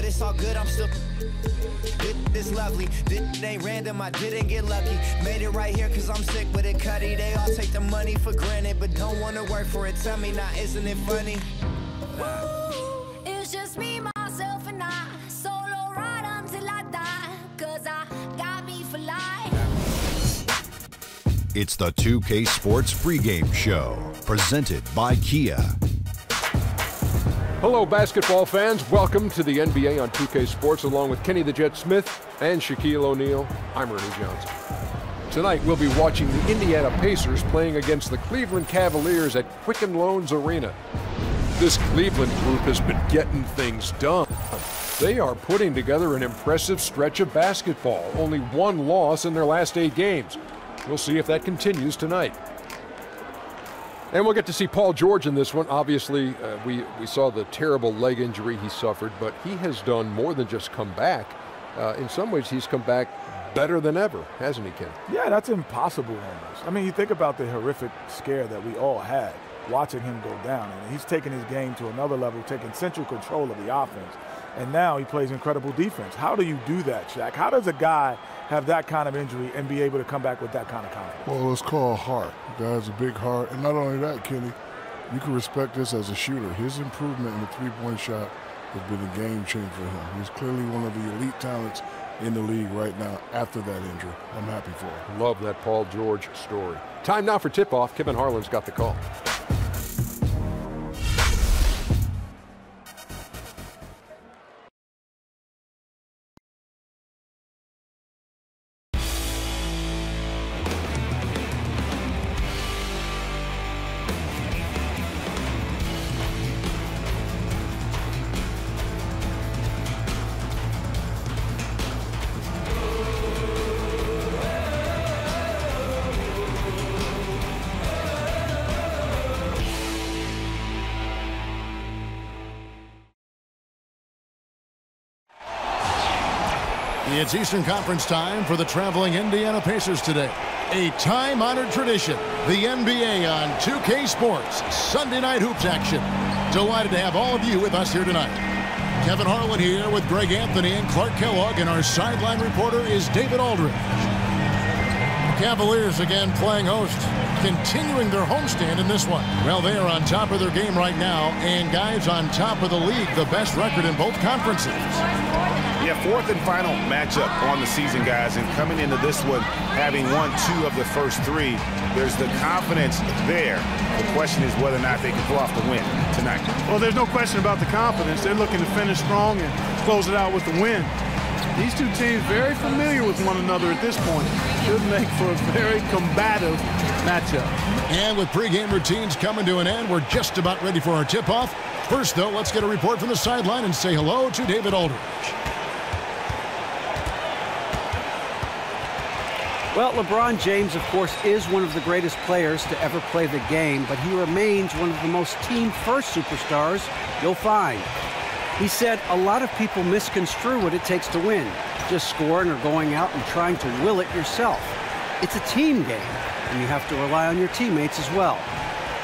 but it's all good, I'm still this lovely. This ain't random, I didn't get lucky. Made it right here cause I'm sick with it, Cuddy. They all take the money for granted, but don't wanna work for it. Tell me now, isn't it funny? It's just me, myself, and I. Solo ride until I die, cause I got me for life. It's the 2K Sports pregame show, presented by Kia. Hello, basketball fans. Welcome to the NBA on 2K Sports, along with Kenny the Jet Smith and Shaquille O'Neal. I'm Ernie Johnson. Tonight, we'll be watching the Indiana Pacers playing against the Cleveland Cavaliers at Quicken Loans Arena. This Cleveland group has been getting things done. They are putting together an impressive stretch of basketball. Only one loss in their last 8 games. We'll see if that continues tonight. And we'll get to see Paul George in this one. Obviously, we saw the terrible leg injury he suffered, but he has done more than just come back. In some ways, he's come back better than ever, hasn't he, Ken? Yeah, that's impossible almost. I mean, you think about the horrific scare that we all had watching him go down. And he's taken his game to another level, taking central control of the offense. And now he plays incredible defense. How do you do that, Shaq? How does a guy have that kind of injury and be able to come back with that kind of confidence? Well, it's called heart. The guy has a big heart. And not only that, Kenny, you can respect this as a shooter. His improvement in the three-point shot has been a game changer for him. He's clearly one of the elite talents in the league right now after that injury. I'm happy for him. Love that Paul George story. Time now for tip-off. Kevin Harlan's got the call. It's Eastern Conference time for the traveling Indiana Pacers today. A time-honored tradition, the NBA on 2K Sports Sunday Night Hoops action. Delighted to have all of you with us here tonight. Kevin Harlan here with Greg Anthony and Clark Kellogg, and our sideline reporter is David Aldridge. Cavaliers again playing host, continuing their homestand in this one. Well, they are on top of their game right now, and guys on top of the league, the best record in both conferences. Yeah, fourth and final matchup on the season, guys, and coming into this one, having won 2 of the first 3, there's the confidence there. The question is whether or not they can pull off the win tonight. Well, there's no question about the confidence. They're looking to finish strong and close it out with the win. These two teams very familiar with one another at this point. Should make for a very combative matchup. And with pregame routines coming to an end, we're just about ready for our tip-off. First, though, let's get a report from the sideline and say hello to David Aldridge. Well, LeBron James, of course, is one of the greatest players to ever play the game, but he remains one of the most team-first superstars you'll find. He said a lot of people misconstrue what it takes to win, just scoring or going out and trying to will it yourself. It's a team game, and you have to rely on your teammates as well.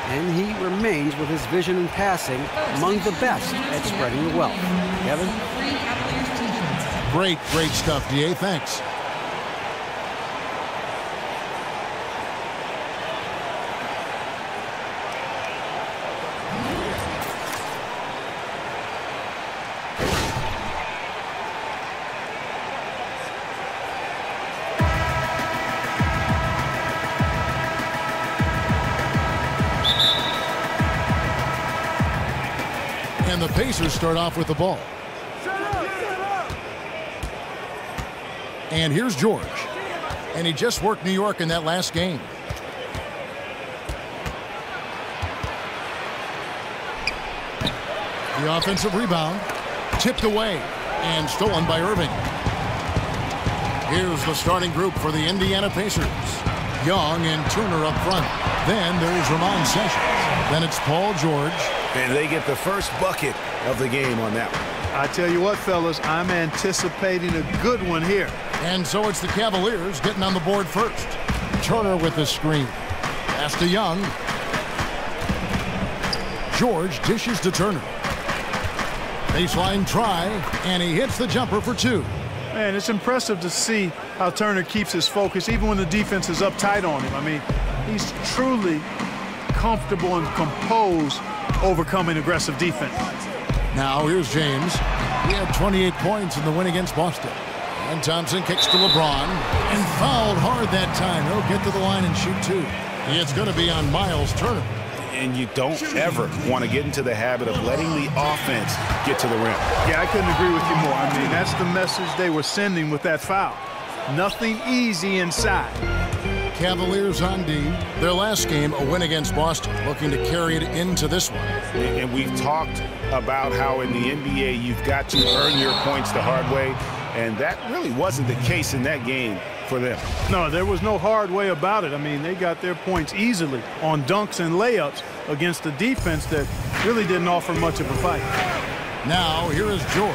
And he remains, with his vision and passing, among the best at spreading the wealth. Kevin? Great stuff, D.A. Thanks. And the Pacers start off with the ball. And here's George. And he just worked New York in that last game. The offensive rebound. Tipped away. And stolen by Irving. Here's the starting group for the Indiana Pacers. Young and Turner up front. Then there's Ramon Sessions. Then it's Paul George. And they get the first bucket of the game on that one. I tell you what, fellas, I'm anticipating a good one here. And so it's the Cavaliers getting on the board first. Turner with the screen. Pass to Young. George dishes to Turner. Baseline try, and he hits the jumper for 2. Man, it's impressive to see how Turner keeps his focus even when the defense is up tight on him. I mean, he's truly comfortable and composed overcoming aggressive defense. Now here's James. He had 28 points in the win against Boston. And Thompson kicks to LeBron and fouled hard that time. He'll get to the line and shoot 2. It's going to be on Miles Turner. And you don't ever want to get into the habit of letting the offense get to the rim. Yeah, I couldn't agree with you more. I mean, that's the message they were sending with that foul. Nothing easy inside. Cavaliers on D. Their last game, a win against Boston, looking to carry it into this one. And we've talked about how in the NBA you've got to earn your points the hard way, and that really wasn't the case in that game for them. No, there was no hard way about it. I mean, they got their points easily on dunks and layups against a defense that really didn't offer much of a fight. Now, here is George.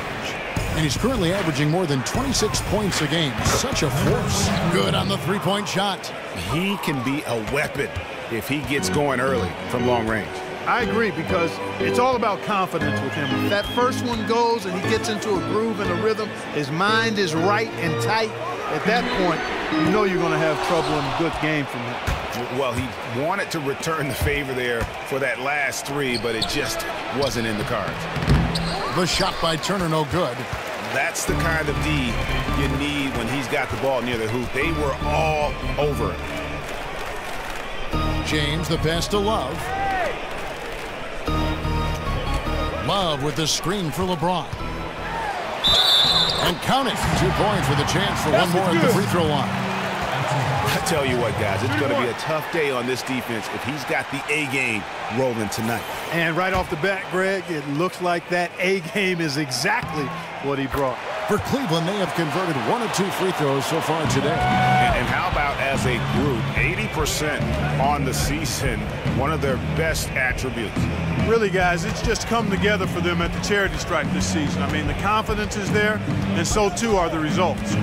And he's currently averaging more than 26 points a game. Such a force. Good on the three-point shot. He can be a weapon if he gets going early from long range. I agree, because it's all about confidence with him. If that first one goes and he gets into a groove and a rhythm, his mind is right and tight, at that point, you know you're going to have trouble in a good game from him. Well, he wanted to return the favor there for that last 3, but it just wasn't in the cards. The shot by Turner, no good. That's the kind of D you need when he's got the ball near the hoop. They were all over it. James, the pass to Love. Love with the screen for LeBron. And count it. 2 points with a chance for one more at the free throw line. I tell you what, guys, it's going to be a tough day on this defense if he's got the A game rolling tonight. And right off the bat, Greg, it looks like that A game is exactly what he brought. For Cleveland, they have converted 1 of 2 free throws so far today. And how about as a group, 80% on the season, one of their best attributes. Really, guys, it's just come together for them at the charity stripe this season. I mean, the confidence is there, and so too are the results.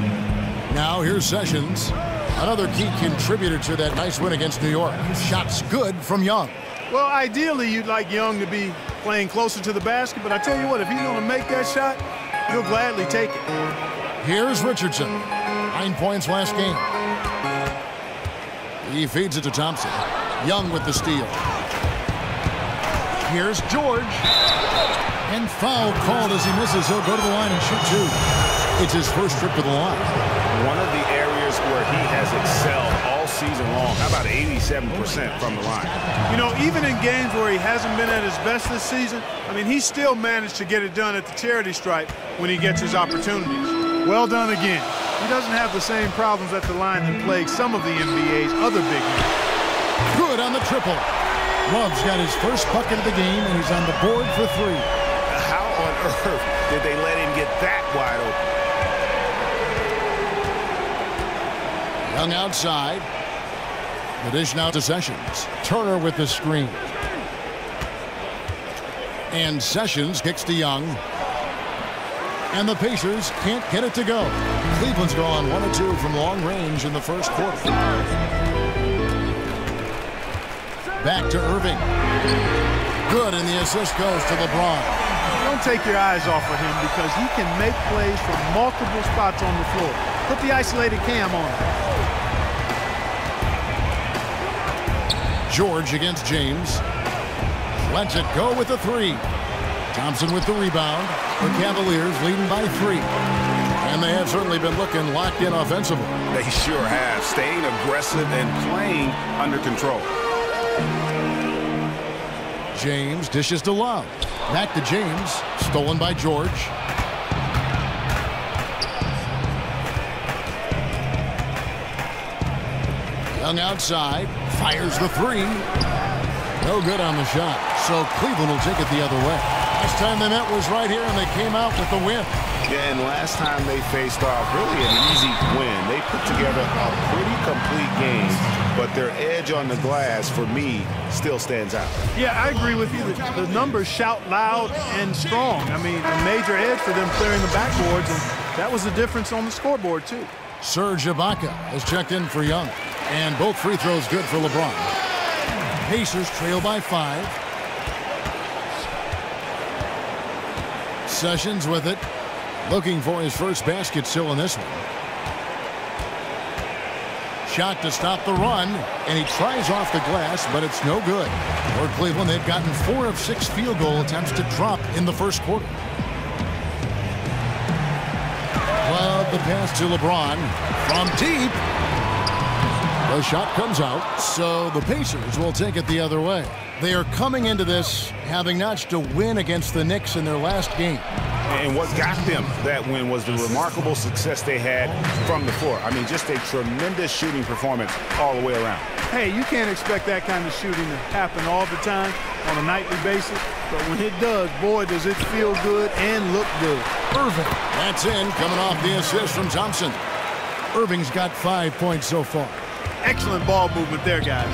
Now here's Sessions, another key contributor to that nice win against New York. Shots good from Young. Well, ideally, you'd like Young to be playing closer to the basket, but I tell you what, if he's going to make that shot, he'll gladly take it. Here's Richardson. 9 points last game. He feeds it to Thompson. Young with the steal. Here's George. And foul called as he misses. He'll go to the line and shoot 2. It's his first trip to the line. One of the areas where he has excelled all season long. How about 87% from the line? You know, even in games where he hasn't been at his best this season, I mean, he still managed to get it done at the charity stripe when he gets his opportunities. Well done again. He doesn't have the same problems at the line that plague some of the NBA's other big men. Good on the triple. Love's got his first bucket of the game, and he's on the board for 3. How on earth did they let him get that wide open? Young outside. The dish now to Sessions. Turner with the screen. And Sessions kicks to Young. And the Pacers can't get it to go. Cleveland's gone 1 of 2 from long range in the first quarter. Back to Irving. Good, and the assist goes to LeBron. Don't take your eyes off of him, because he can make plays from multiple spots on the floor. Put the isolated cam on him. George against James. Lets it go with the 3. Thompson with the rebound. The Cavaliers leading by 3. And they have certainly been looking locked in offensively. They sure have, staying aggressive and playing under control. James dishes to Love. Back to James. Stolen by George. Young outside. Fires the 3. No good on the shot. So Cleveland will take it the other way. Last time they met was right here, and they came out with the win. Yeah, and last time they faced off, really an easy win. They put together a pretty complete game, but their edge on the glass, for me, still stands out. Yeah, I agree with you. The numbers shout loud and strong. I mean, a major edge for them clearing the backboards, and that was the difference on the scoreboard, too. Serge Ibaka has checked in for Young, and both free throws good for LeBron. Pacers trail by 5. Sessions with it. Looking for his first basket still in this one. Shot to stop the run, and he tries off the glass, but it's no good. For Cleveland, they've gotten 4 of 6 field goal attempts to drop in the first quarter. Love the pass to LeBron from deep. The shot comes out, so the Pacers will take it the other way. They are coming into this having notched a win against the Knicks in their last game. And what got them that win was the remarkable success they had from the floor. I mean, just a tremendous shooting performance all the way around. Hey, you can't expect that kind of shooting to happen all the time on a nightly basis. But when it does, boy, does it feel good and look good. Irving, that's in, coming off the assist from Thompson. Irving's got 5 points so far. Excellent ball movement there, guys.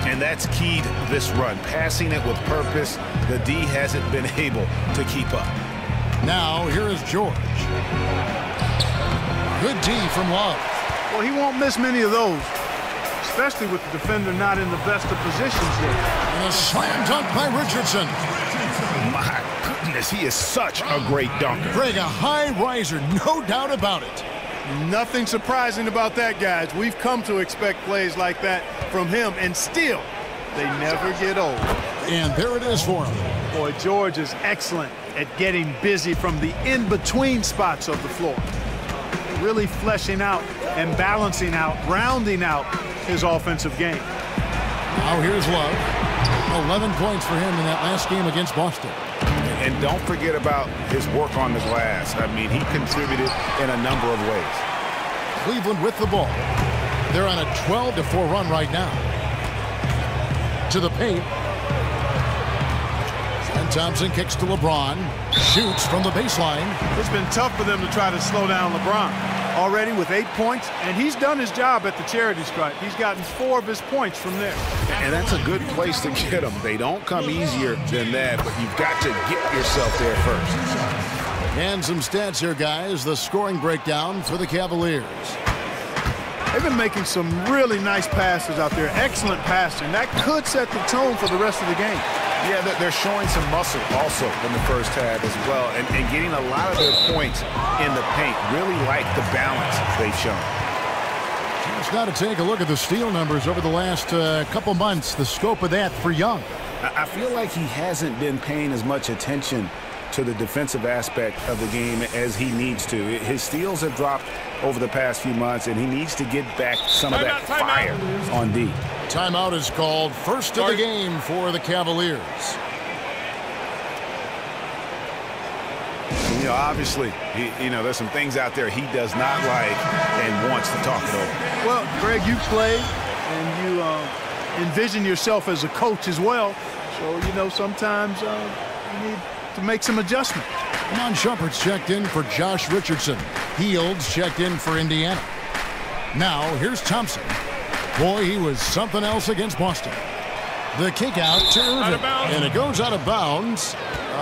And that's keyed this run. Passing it with purpose. The D hasn't been able to keep up. Now, here is George. Good D from Love. Well, he won't miss many of those, especially with the defender not in the best of positions here. And a slam dunk by Richardson. My goodness, he is such a great dunker. Greg, a high riser, no doubt about it. Nothing surprising about that, guys. We've come to expect plays like that from him, and still, they never get old. And there it is for him. Boy, George is excellent at getting busy from the in-between spots of the floor. Really fleshing out and balancing out, rounding out his offensive game. Now here's Love. 11 points for him in that last game against Boston. And don't forget about his work on the glass. I mean, he contributed in a number of ways. Cleveland with the ball. They're on a 12-4 run right now. To the paint. And Thompson kicks to LeBron. Shoots from the baseline. It's been tough for them to try to slow down LeBron. Already with 8 points, and he's done his job at the charity stripe. He's gotten 4 of his points from there. And that's a good place to get them. They don't come easier than that, but you've got to get yourself there first. And some stats here, guys. The scoring breakdown for the Cavaliers. They've been making some really nice passes out there. Excellent passing. That could set the tone for the rest of the game. Yeah, they're showing some muscle also in the first half as well, and getting a lot of their points in the paint. Really like the balance they've shown. Just got to take a look at the steal numbers over the last couple months. The scope of that for Young. I feel like he hasn't been paying as much attention to the defensive aspect of the game as he needs to. His steals have dropped over the past few months, and he needs to get back some of that fire on D. Timeout is called. First of the game for the Cavaliers. You know, obviously, there's some things out there he does not like and wants to talk it over. Well, Greg, you play and you envision yourself as a coach as well. So, sometimes you need to make some adjustments. Iman Shumpert's checked in for Josh Richardson. Fields checked in for Indiana. Now, here's Thompson. Boy, he was something else against Boston. The kick out to Irving. And it goes out of bounds.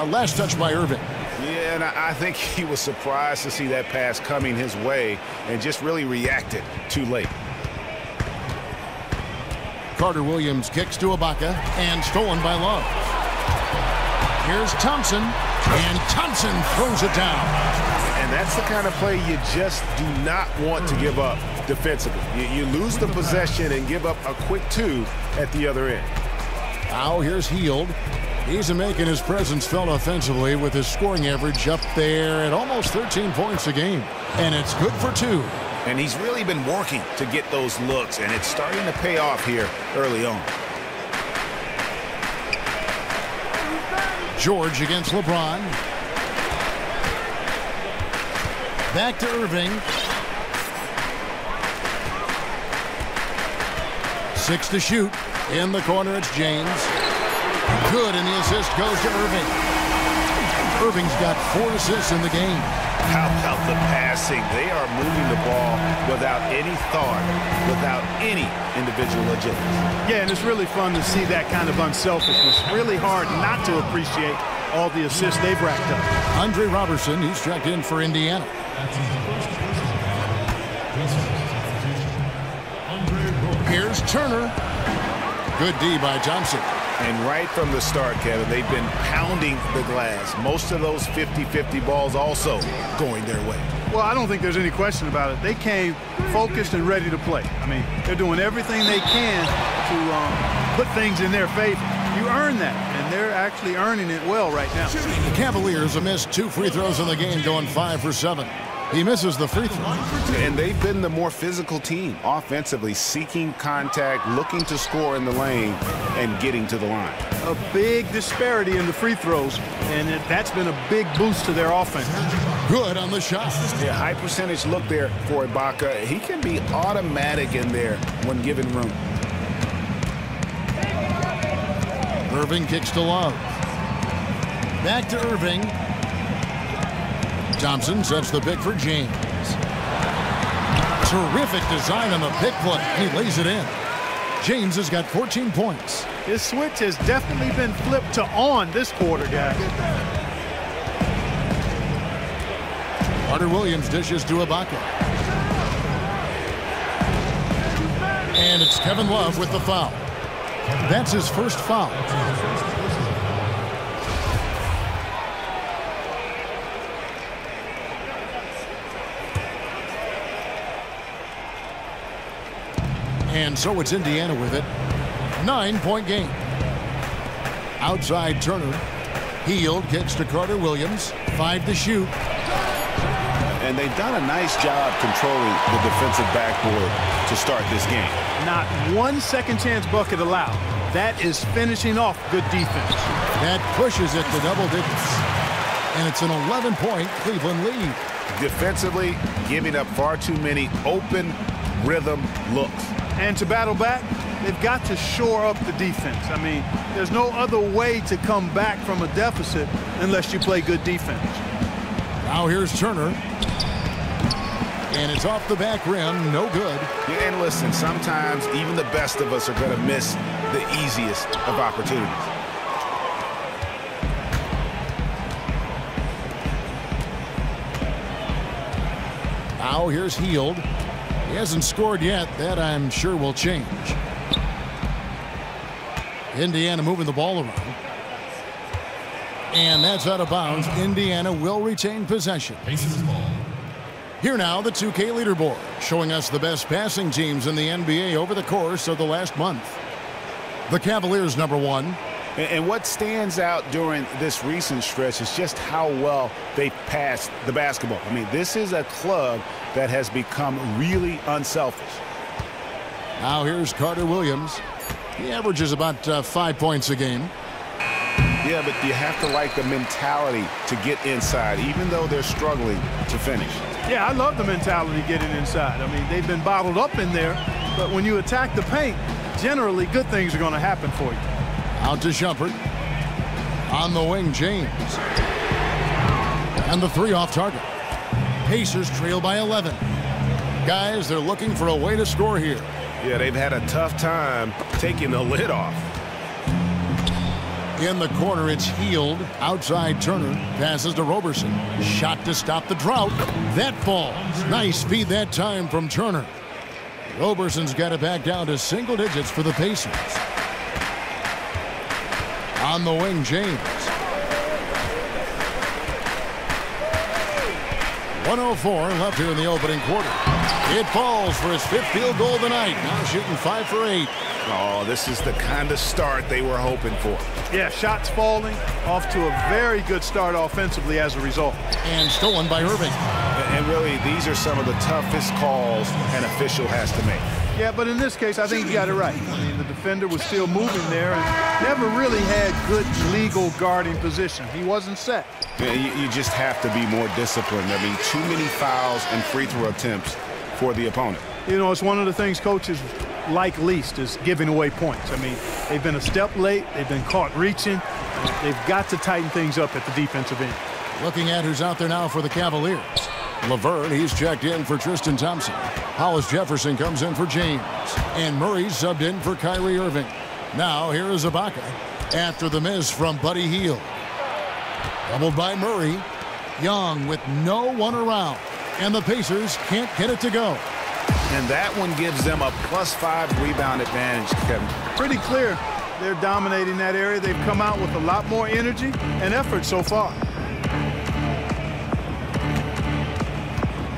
Last touch by Irving. Yeah, and I think he was surprised to see that pass coming his way and just really reacted too late. Carter Williams kicks to Ibaka and stolen by Love. Here's Thompson, and Thompson throws it down. And that's the kind of play you just do not want to give up defensively. You lose the possession and give up a quick 2 at the other end. Now here's Hield. He's making his presence felt offensively with his scoring average up there at almost 13 points a game. And it's good for 2. And he's really been working to get those looks, and it's starting to pay off here early on. George against LeBron. Back to Irving. 6 to shoot. In the corner, it's James. Good, and the assist goes to Irving. Irving's got 4 assists in the game. How about the passing? They are moving the ball without any thought, without any individual agility. Yeah, and it's really fun to see that kind of unselfishness. Really hard not to appreciate all the assists they've racked up. Andre Robertson, he's checked in for Indiana. Here's Turner. Good D by Thompson. And right from the start, Kevin, they've been pounding the glass. Most of those 50-50 balls also going their way. Well, I don't think there's any question about it. They came focused and ready to play. I mean, they're doing everything they can to put things in their favor. You earn that, and they're actually earning it well right now. The Cavaliers have missed 2 free throws in the game, going 5 for 7. He misses the free throw. And they've been the more physical team offensively, seeking contact, looking to score in the lane, and getting to the line. A big disparity in the free throws, and that's been a big boost to their offense. Good on the shot. Yeah, high percentage look there for Ibaka. He can be automatic in there when given room. Irving kicks to Love. Back to Irving. Thompson sets the pick for James. Terrific design on the pick play. He lays it in. James has got 14 points. His switch has definitely been flipped to on this quarter, guys. Carter Williams dishes to Ibaka. And it's Kevin Love with the foul. That's his first foul. And so it's Indiana with it. 9-point game. Outside Turner. Hield kicks to Carter Williams. 5 to shoot. And they've done a nice job controlling the defensive backboard to start this game. Not one second chance bucket allowed. That is finishing off good defense. That pushes it to double digits. And it's an 11-point Cleveland lead. Defensively, giving up far too many open rhythm looks. And to battle back, they've got to shore up the defense. I mean, there's no other way to come back from a deficit unless you play good defense. Now here's Turner. And it's off the back rim, no good. Yeah, and listen, sometimes even the best of us are going to miss the easiest of opportunities. Now here's Hield. He hasn't scored yet. That I'm sure will change. Indiana moving the ball around. And that's out of bounds. Indiana will retain possession. Here now, the 2K leaderboard, showing us the best passing teams in the NBA over the course of the last month. The Cavaliers, number 1. And what stands out during this recent stretch is just how well they passed the basketball. I mean, this is a club that has become really unselfish. Now here's Carter Williams. He averages about 5 points a game. Yeah, but you have to like the mentality to get inside, even though they're struggling to finish. Yeah, I love the mentality getting inside. I mean, they've been bottled up in there, but when you attack the paint, generally good things are going to happen for you. Out to Shumpert. On the wing, James. And the 3 off target. Pacers trail by 11. Guys, they're looking for a way to score here. Yeah, they've had a tough time taking the lid off. In the corner, it's Hield. Outside Turner. Passes to Roberson. Shot to stop the drought. That falls. Nice feed that time from Turner. Roberson's got it back down to single digits for the Pacers. On the wing, James. 1:04 left here in the opening quarter. It falls for his 5th field goal of the night. Now shooting 5 for 8. Oh, this is the kind of start they were hoping for. Yeah, shots falling, off to a very good start offensively as a result. And stolen by Irving. And really, these are some of the toughest calls an official has to make. Yeah, but in this case, I think you got it right. I mean, the defender was still moving there and never really had good legal guarding position. He wasn't set. Yeah, you just have to be more disciplined. I mean, too many fouls and free throw attempts for the opponent. You know, it's one of the things coaches like least is giving away points. I mean, they've been a step late. They've been caught reaching. They've got to tighten things up at the defensive end. Looking at who's out there now for the Cavaliers. Laverne, he's checked in for Tristan Thompson. Hollis Jefferson comes in for James. And Murray's subbed in for Kyrie Irving. Now here is Ibaka after the miss from Buddy Hield. Doubled by Murray. Young with no one around. And the Pacers can't get it to go. And that one gives them a +5 rebound advantage, Kevin. Pretty clear. They're dominating that area. They've come out with a lot more energy and effort so far.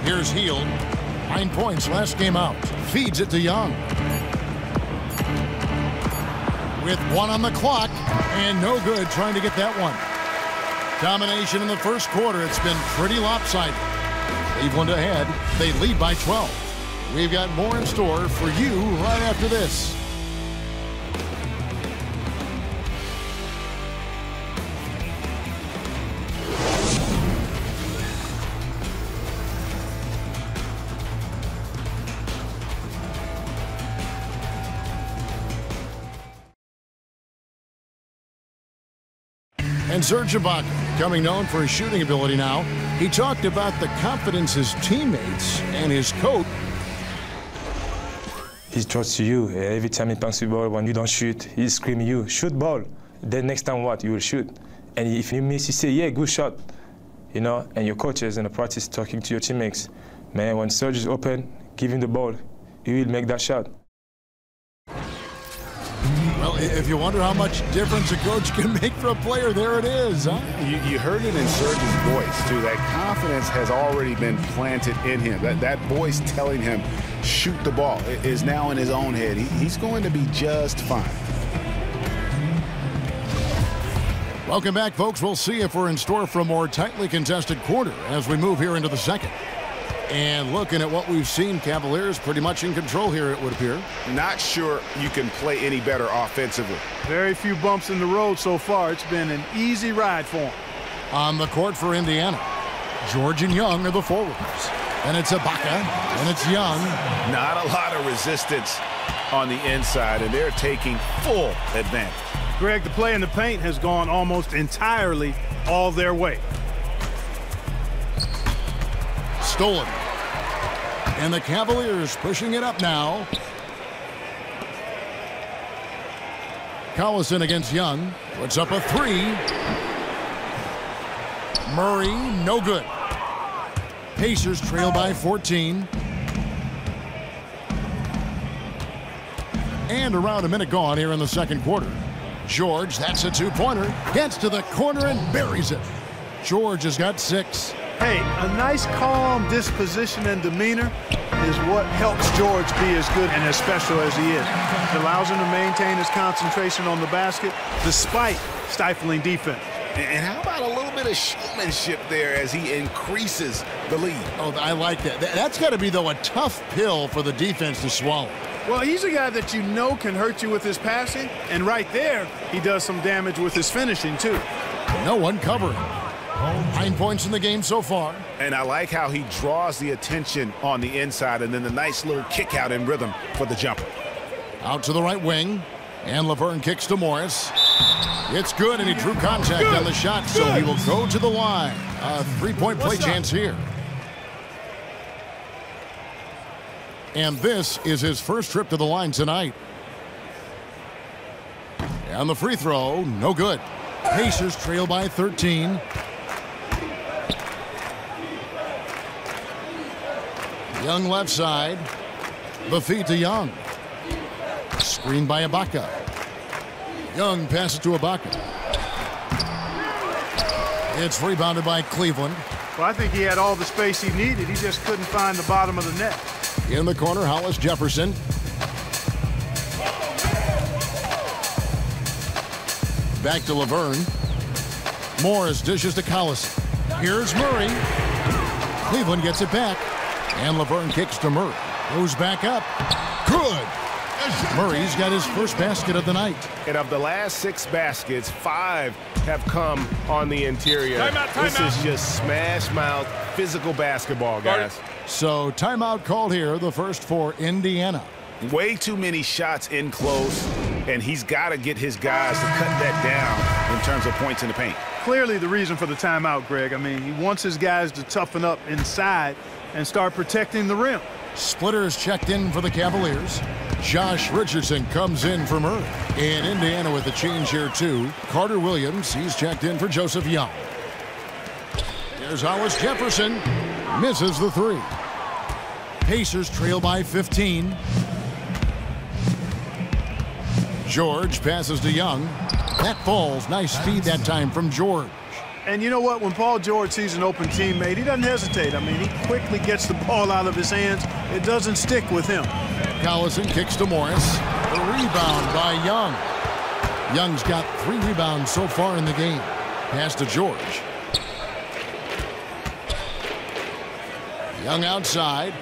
Here's Hield. 9 points last game out. Feeds it to Young. With 1 on the clock, and no good trying to get that one. Domination in the first quarter. It's been pretty lopsided. Cleveland ahead. They lead by 12. We've got more in store for you right after this. And Serge Ibaka, becoming known for his shooting ability now, he talked about the confidence his teammates and his coach. He trusts you. Every time he punts the ball, when you don't shoot, he's screaming you, shoot ball. Then next time what? You will shoot. And if you miss, you say, yeah, good shot. You know, and your coaches in the practice talking to your teammates. Man, when Serge is open, give him the ball. He will make that shot. Well, if you wonder how much difference a coach can make for a player, there it is, huh? You heard it in Serge's voice, too. That confidence has already been planted in him. That voice telling him, shoot the ball, is now in his own head. He's going to be just fine. Welcome back, folks. We'll see if we're in store for a more tightly contested quarter as we move here into the second. And looking at what we've seen, Cavaliers pretty much in control here, it would appear. Not sure you can play any better offensively. Very few bumps in the road so far. It's been an easy ride for him. On the court for Indiana, George and Young are the forwards. And it's Ibaka, and it's Young. Not a lot of resistance on the inside, and they're taking full advantage. Greg, the play in the paint has gone almost entirely all their way. Stolen. And the Cavaliers pushing it up now. Collison against Young. Puts up a 3. Murray, no good. Pacers trail by 14. And around a minute gone here in the second quarter. George, that's a 2-pointer. Gets to the corner and buries it. George has got 6. Hey, a nice calm disposition and demeanor is what helps George be as good and as special as he is. It allows him to maintain his concentration on the basket despite stifling defense. And how about a little bit of showmanship there as he increases the lead? Oh, I like that. That's got to be, though, a tough pill for the defense to swallow. Well, he's a guy that you know can hurt you with his passing, and right there, he does some damage with his finishing, too. No one covering. 9 points in the game so far. And I like how he draws the attention on the inside and then the nice little kick out in rhythm for the jumper. Out to the right wing. And Laverne kicks to Morris. It's good, and he drew contact on the shot, so he will go to the line. A 3-point play chance here. And this is his first trip to the line tonight. And the free throw, no good. Pacers trail by 13. Young left side. The feed to Young. Screen by Ibaka. Young passes to Ibaka. It's rebounded by Cleveland. Well, I think he had all the space he needed. He just couldn't find the bottom of the net. In the corner, Hollis Jefferson. Back to Laverne. Morris dishes to Collison. Here's Murray. Cleveland gets it back. And Laverne kicks to Murray. Goes back up. Good. Murray's got his first basket of the night. And of the last 6 baskets, 5 have come on the interior. This is just smash-mouth physical basketball, guys. So timeout called here, the first for Indiana. Way too many shots in close, and he's got to get his guys to cut that down in terms of points in the paint. Clearly the reason for the timeout, Greg. I mean, he wants his guys to toughen up inside and start protecting the rim. Splitters checked in for the Cavaliers. Josh Richardson comes in for Murray. In Indiana with the change here, too. Carter Williams, he's checked in for Joseph Young. Here's Hollis Jefferson. Misses the 3. Pacers trail by 15. George passes to Young. That falls. Nice feed that time from George. And you know what? When Paul George sees an open teammate, he doesn't hesitate. I mean, he quickly gets the ball out of his hands. It doesn't stick with him. Collison kicks to Morris. A rebound by Young. Young's got 3 rebounds so far in the game. Pass to George. Young outside.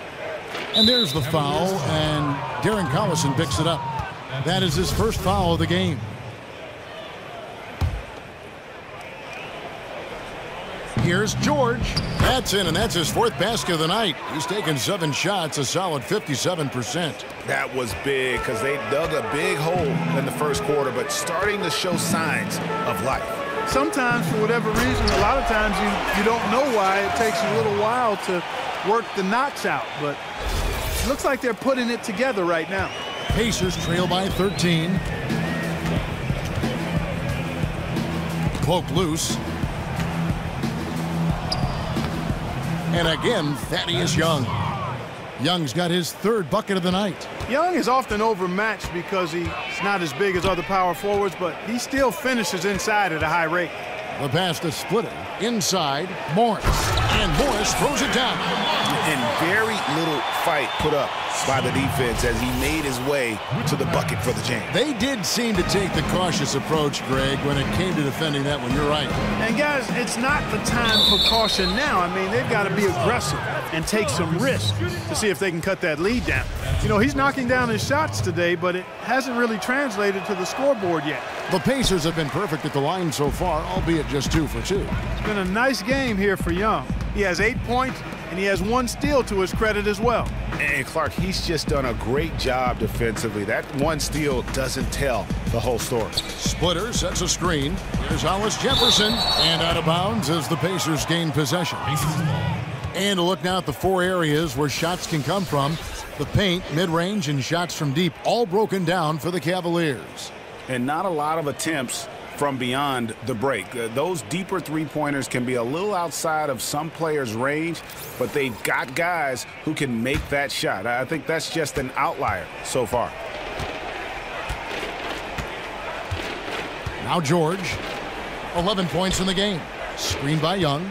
And there's the foul, and Darren Collison picks it up. That is his first foul of the game. Here's George. That's in, and that's his 4th basket of the night. He's taken 7 shots, a solid 57%. That was big because they dug a big hole in the first quarter, but starting to show signs of life. Sometimes, for whatever reason, a lot of times you don't know why. It takes a little while to work the knots out, but it looks like they're putting it together right now. Pacers trail by 13. Poke loose. And again, Thaddeus Young. Young's got his 3rd bucket of the night. Young is often overmatched because he's not as big as other power forwards, but he still finishes inside at a high rate. The pass to Splitter. Inside, Morris. And Morris throws it down. And very little fight put up by the defense as he made his way to the bucket for the jam. They did seem to take the cautious approach, Greg, when it came to defending that one. You're right. And, guys, it's not the time for caution now. I mean, they've got to be aggressive and take some risks to see if they can cut that lead down. You know, he's knocking down his shots today, but it hasn't really translated to the scoreboard yet. The Pacers have been perfect at the line so far, albeit just 2 for 2. It's been a nice game here for Young. He has 8 points, and he has 1 steal to his credit as well. And Clark, he's just done a great job defensively. That 1 steal doesn't tell the whole story. Splitter sets a screen. Here's Hollis Jefferson. And out of bounds as the Pacers gain possession. And a look now at the 4 areas where shots can come from. The paint, mid-range, and shots from deep, all broken down for the Cavaliers. And not a lot of attempts from beyond the break. Those deeper three-pointers can be a little outside of some players' range, but they've got guys who can make that shot. I think that's just an outlier so far. Now George, 11 points in the game. Screened by Young.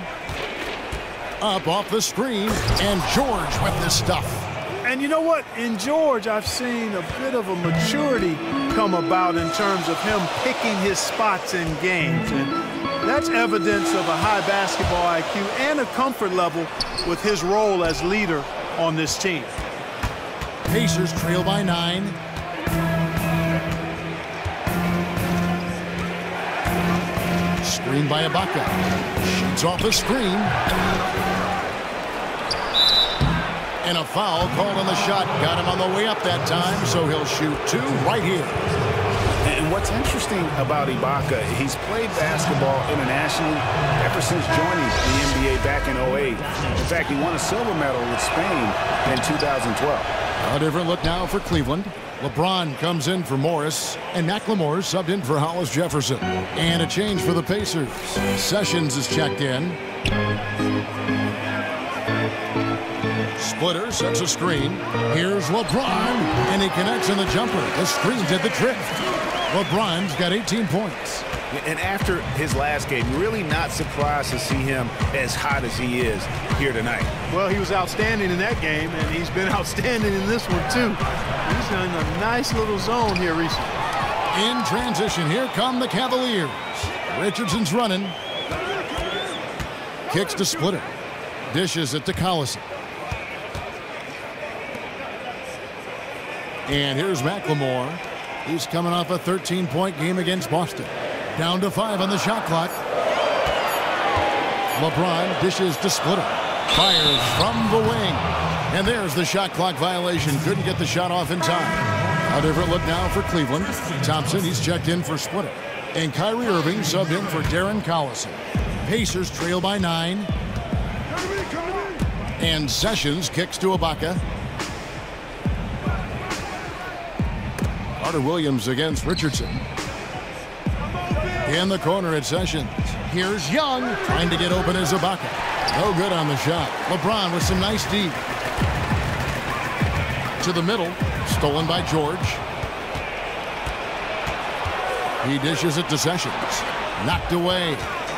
Up off the screen, and George with this stuff. And you know what? In George, I've seen a bit of a maturity come about in terms of him picking his spots in games. And that's evidence of a high basketball IQ and a comfort level with his role as leader on this team. Pacers trail by 9. Screen by Ibaka. Shoots off the screen. And a foul called on the shot. Got him on the way up that time, so he'll shoot 2 right here. And what's interesting about Ibaka, he's played basketball internationally ever since joining the NBA back in 2008. In fact, he won a silver medal with Spain in 2012. A different look now for Cleveland. LeBron comes in for Morris, and McLemore subbed in for Hollis Jefferson. And a change for the Pacers. Sessions is checked in. Splitter sets a screen. Here's LeBron, and he connects on the jumper. The screen did the trick. LeBron's got 18 points. And after his last game, really not surprised to see him as hot as he is here tonight. Well, he was outstanding in that game, and he's been outstanding in this one, too. He's in a nice little zone here recently. In transition, here come the Cavaliers. Richardson's running. Kicks to Splitter. Dishes it to Collison. And here's McLemore. He's coming off a 13-point game against Boston. Down to 5 on the shot clock. LeBron dishes to Splitter. Fires from the wing. And there's the shot clock violation. Couldn't get the shot off in time. A different look now for Cleveland. Thompson, he's checked in for Splitter. And Kyrie Irving subbed in for Darren Collison. Pacers trail by 9. And Sessions kicks to Ibaka. Carter Williams against Richardson. In the corner at Sessions. Here's Young trying to get open as Ibaka. No good on the shot. LeBron with some nice deep. To the middle. Stolen by George. He dishes it to Sessions. Knocked away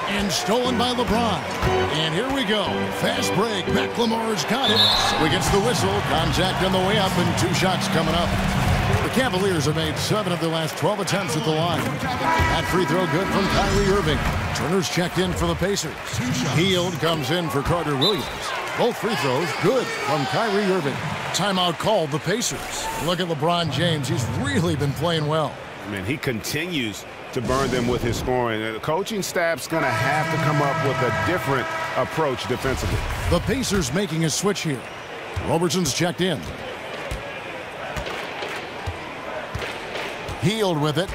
and stolen by LeBron. And here we go. Fast break. McLemore's got it. So he gets the whistle. Contact on the way up and 2 shots coming up. The Cavaliers have made 7 of their last 12 attempts at the line. That free throw good from Kyrie Irving. Turner's checked in for the Pacers. Hield comes in for Carter Williams. Both free throws good from Kyrie Irving. Timeout called the Pacers. Look at LeBron James. He's really been playing well. I mean, he continues to burn them with his scoring. The coaching staff's going to have to come up with a different approach defensively. The Pacers making a switch here. Roberson's checked in. Hield with it.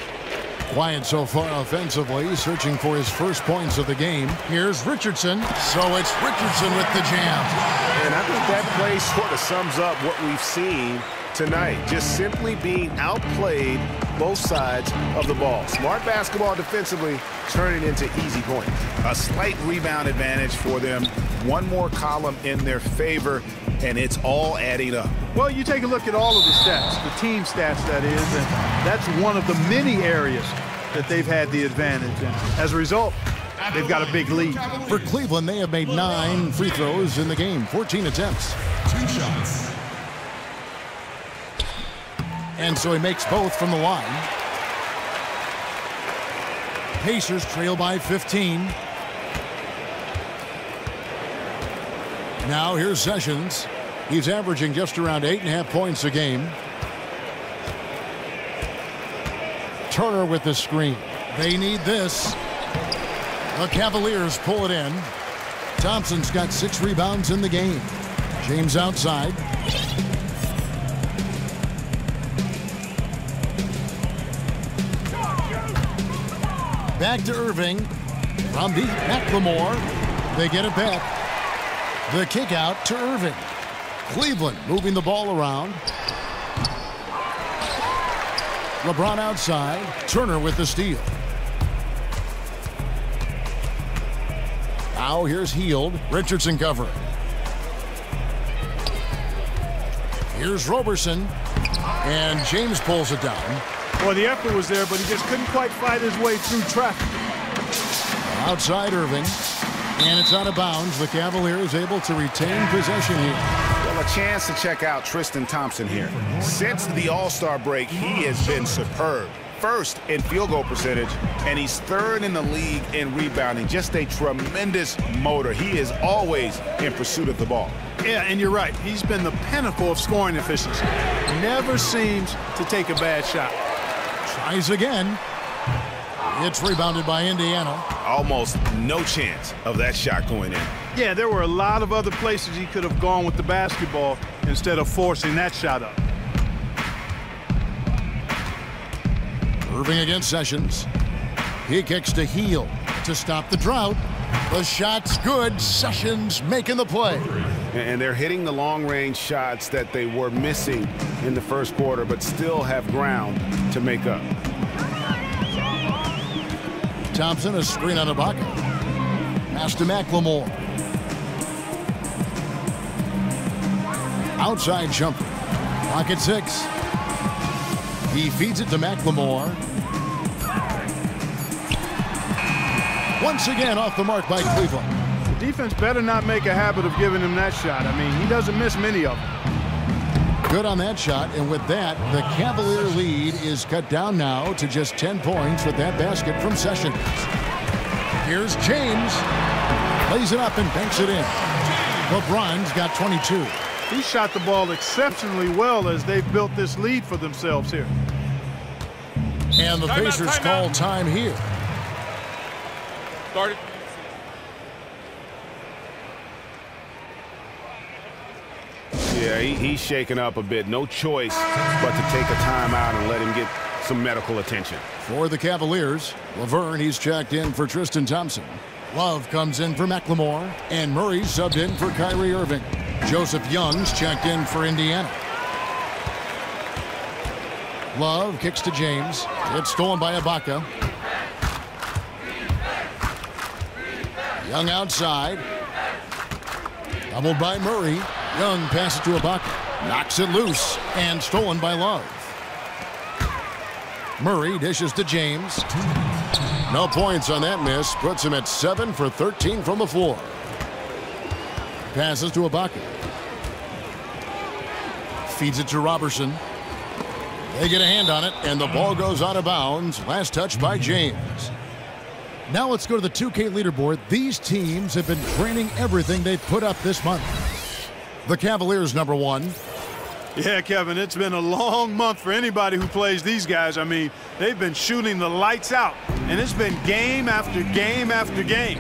Quiet so far offensively, searching for his first points of the game. Here's Richardson. So it's Richardson with the jam. And I think that play sort of sums up what we've seen tonight. Just simply being outplayed both sides of the ball. Smart basketball defensively, turning into easy points. A slight rebound advantage for them. One more column in their favor, and it's all adding up. Well, you take a look at all of the stats, the team stats that is, and that's one of the many areas that they've had the advantage. And as a result, they've got a big lead. For Cleveland, they have made 9 free throws in the game, 14 attempts. 2 shots. And so he makes both from the line. Pacers trail by 15. Now here's Sessions. He's averaging just around 8.5 points a game. Turner with the screen. They need this. The Cavaliers pull it in. Thompson's got 6 rebounds in the game. James outside. Back to Irving. From deep, McLemore. They get it back. The kick out to Irving. Cleveland moving the ball around. LeBron outside. Turner with the steal. Now here's Hield. Richardson covering. Here's Roberson. And James pulls it down. Well, the effort was there, but he just couldn't quite fight his way through traffic. Outside Irving. And it's out of bounds. The Cavaliers able to retain possession here. Well, a chance to check out Tristan Thompson here. Since the All-Star break, he has been superb. First in field goal percentage, and he's 3rd in the league in rebounding. Just a tremendous motor. He is always in pursuit of the ball. Yeah, and you're right. He's been the pinnacle of scoring efficiency. Never seems to take a bad shot. Tries again. It's rebounded by Indiana. Almost no chance of that shot going in. Yeah, there were a lot of other places he could have gone with the basketball instead of forcing that shot up. Irving against Sessions. He kicks to Hield to stop the drought. The shot's good. Sessions making the play. And they're hitting the long-range shots that they were missing in the first quarter, but still have ground to make up. Thompson, a screen on Ibaka. Pass to McLemore. Outside jumper. Pocket 6. He feeds it to McLemore. Once again off the mark by Cleveland. The defense better not make a habit of giving him that shot. I mean, he doesn't miss many of them. Good on that shot, and with that, the Cavalier lead is cut down now to just 10 points with that basket from Sessions. Here's James. Lays it up and banks it in. LeBron's got 22. He shot the ball exceptionally well as they've built this lead for themselves here. And the Pacers call time here. Started. Yeah, he's shaken up a bit. No choice but to take a timeout and let him get some medical attention. For the Cavaliers, Laverne, he's checked in for Tristan Thompson. Love comes in for McLemore, and Murray subbed in for Kyrie Irving. Joseph Young's checked in for Indiana. Love kicks to James. It's stolen by Ibaka. Young outside. Doubled by Murray. Young passes to Ibaka. Knocks it loose and stolen by Love. Murray dishes to James. No points on that miss. Puts him at 7 for 13 from the floor. Passes to Ibaka. Feeds it to Robertson. They get a hand on it, and the ball goes out of bounds. Last touch by James. Now let's go to the 2K leaderboard. These teams have been training everything they've put up this month. The Cavaliers, number 1. Yeah, Kevin, it's been a long month for anybody who plays these guys. I mean, they've been shooting the lights out, and it's been game after game after game.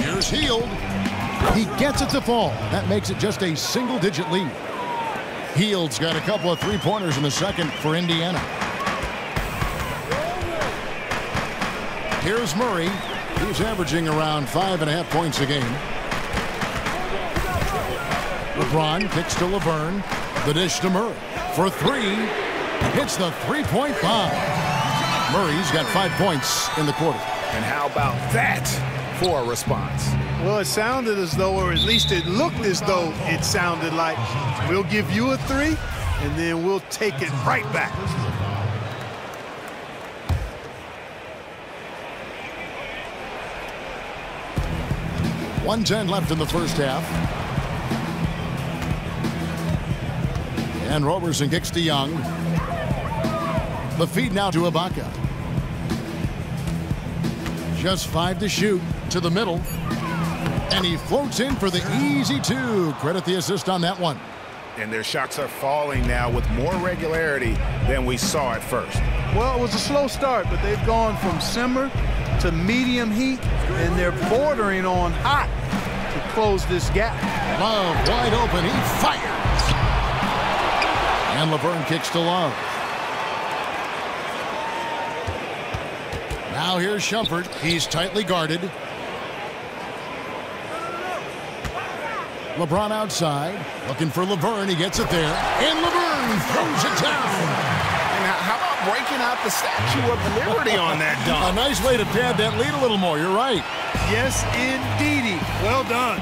Here's Hield. He gets it to fall. That makes it just a single-digit lead. Hield's got a couple of three-pointers in the second for Indiana. Here's Murray. He's averaging around 5.5 points a game. LeBron kicks to Laverne. The dish to Murray for 3. Hits the three-point bomb. Murray's got 5 points in the quarter. And how about that for a response? Well, it sounded as though, or at least it looked as though it sounded like, we'll give you a 3, and then we'll take it right back. .110 left in the first half. And Robertson kicks to Young. The feed now to Ibaka. Just 5 to shoot. To the middle. And he floats in for the easy 2. Credit the assist on that one. And their shots are falling now with more regularity than we saw at first. Well, it was a slow start, but they've gone from simmer to medium heat, and they're bordering on hot to close this gap. Love wide open. He fires. And Laverne kicks to Love. Now here's Shumpert. He's tightly guarded. LeBron outside. Looking for Laverne. He gets it there. And Laverne throws it down. And how about breaking out the Statue of Liberty on that dunk? A nice way to pad that lead a little more. You're right. Yes, indeedy. Well done.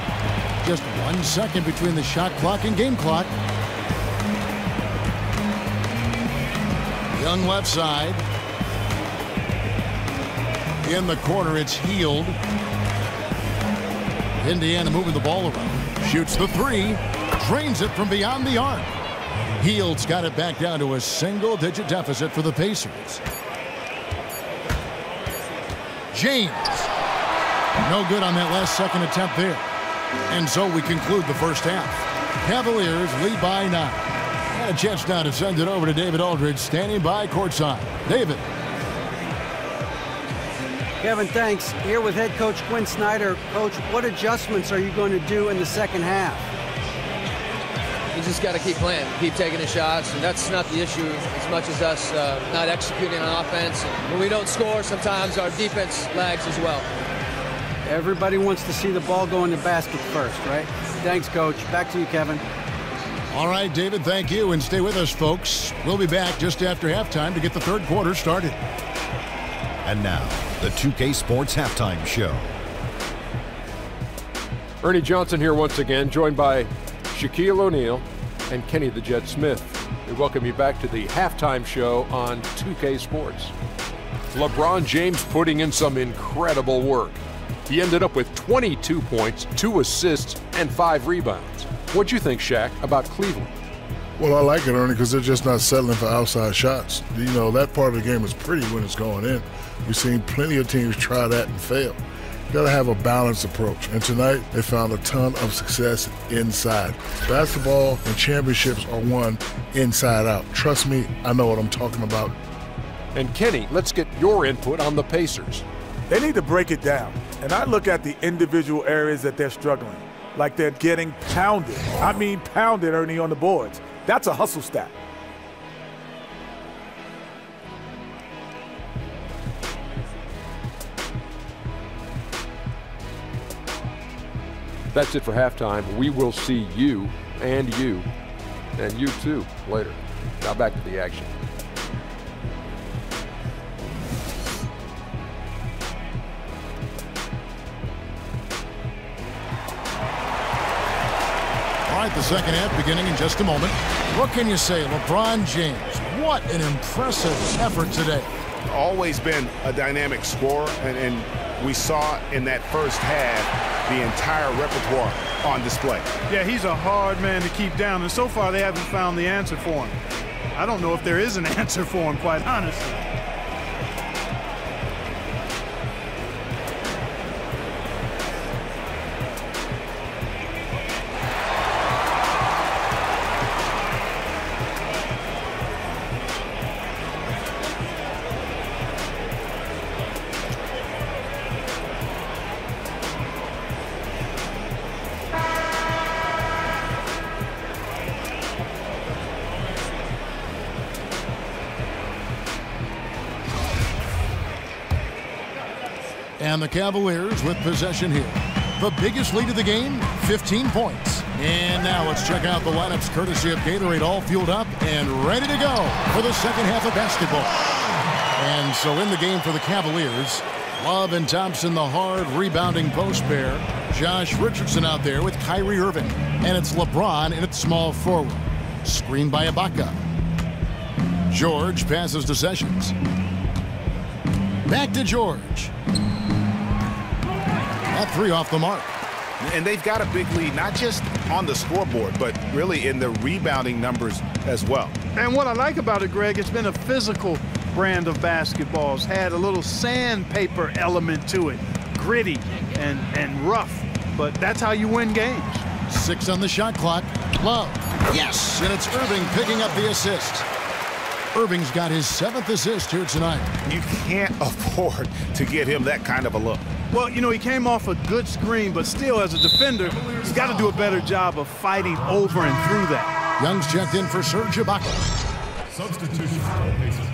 Just 1 second between the shot clock and game clock. Young left side. In the corner, it's Hield. Indiana moving the ball around. Shoots the 3. Drains it from beyond the arc. Hield's got it back down to a single-digit deficit for the Pacers. James. No good on that last second attempt there. And so we conclude the first half. Cavaliers lead by 9. And a chance now to send it over to David Aldridge, standing by courtside. David. Kevin, thanks. Here with head coach Quinn Snyder. Coach, what adjustments are you going to do in the second half? You just got to keep playing, keep taking the shots, and that's not the issue as much as us not executing on offense. And when we don't score, sometimes our defense lags as well. Everybody wants to see the ball go in the basket first, right? Thanks, Coach. Back to you, Kevin. All right, David, thank you, and stay with us, folks. We'll be back just after halftime to get the third quarter started. And now, the 2K Sports Halftime Show. Ernie Johnson here once again, joined by Shaquille O'Neal and Kenny the Jet Smith. We welcome you back to the halftime show on 2K Sports. LeBron James putting in some incredible work. He ended up with 22 points, 2 assists, and 5 rebounds. What'd you think, Shaq, about Cleveland? Well, I like it, Ernie, because they're just not settling for outside shots. You know, that part of the game is pretty when it's going in. We've seen plenty of teams try that and fail. You got to have a balanced approach. And tonight, they found a ton of success inside. Basketball and championships are won inside out. Trust me, I know what I'm talking about. And Kenny, let's get your input on the Pacers. They need to break it down. And I look at the individual areas that they're struggling. Like they're getting pounded. I mean pounded, Ernie, on the boards. That's a hustle stat. That's it for halftime. We will see you and you too later. Now back to the action. All right, the second half beginning in just a moment. What can you say, LeBron James? What an impressive effort today. Always been a dynamic scorer, and we saw in that first half the entire repertoire on display. Yeah, he's a hard man to keep down, and so far they haven't found the answer for him. I don't know if there is an answer for him, quite honestly. And the Cavaliers with possession here. The biggest lead of the game, 15 points. And now let's check out the lineups courtesy of Gatorade, all fueled up and ready to go for the second half of basketball. And so in the game for the Cavaliers, Love and Thompson, the hard rebounding post pair. Josh Richardson out there with Kyrie Irving. And it's LeBron in its small forward. Screened by Ibaka. George passes to Sessions. Back to George. That three off the mark. And they've got a big lead, not just on the scoreboard, but really in the rebounding numbers as well. And what I like about it, Greg, it's been a physical brand of basketball. It's had a little sandpaper element to it, gritty and rough, but that's how you win games. 6 on the shot clock. Love. Yes, and it's Irving picking up the assist. Irving's got his 7th assist here tonight. You can't afford to get him that kind of a look. Well, you know, he came off a good screen, but still, as a defender, he's got to do a better job of fighting over and through that. Young's checked in for Serge Ibaka. Substitution for the Pacers.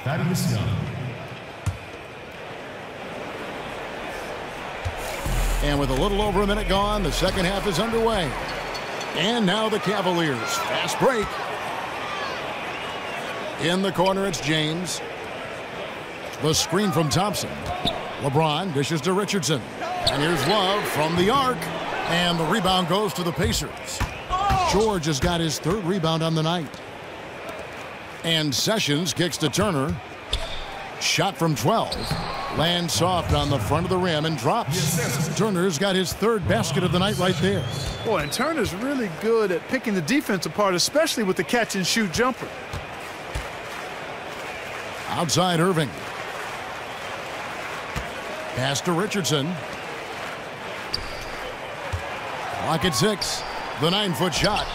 Thaddeus Young. And with a little over a minute gone, the second half is underway. And now the Cavaliers. Fast break. In the corner, it's James. The screen from Thompson. LeBron dishes to Richardson. And here's Love from the arc. And the rebound goes to the Pacers. George has got his 3rd rebound on the night. And Sessions kicks to Turner. Shot from 12. Lands soft on the front of the rim and drops. Turner's got his 3rd basket of the night right there. Boy, and Turner's really good at picking the defense apart, especially with the catch-and-shoot jumper. Outside Irving. Pass to Richardson. Clock at 6. The 9-foot shot.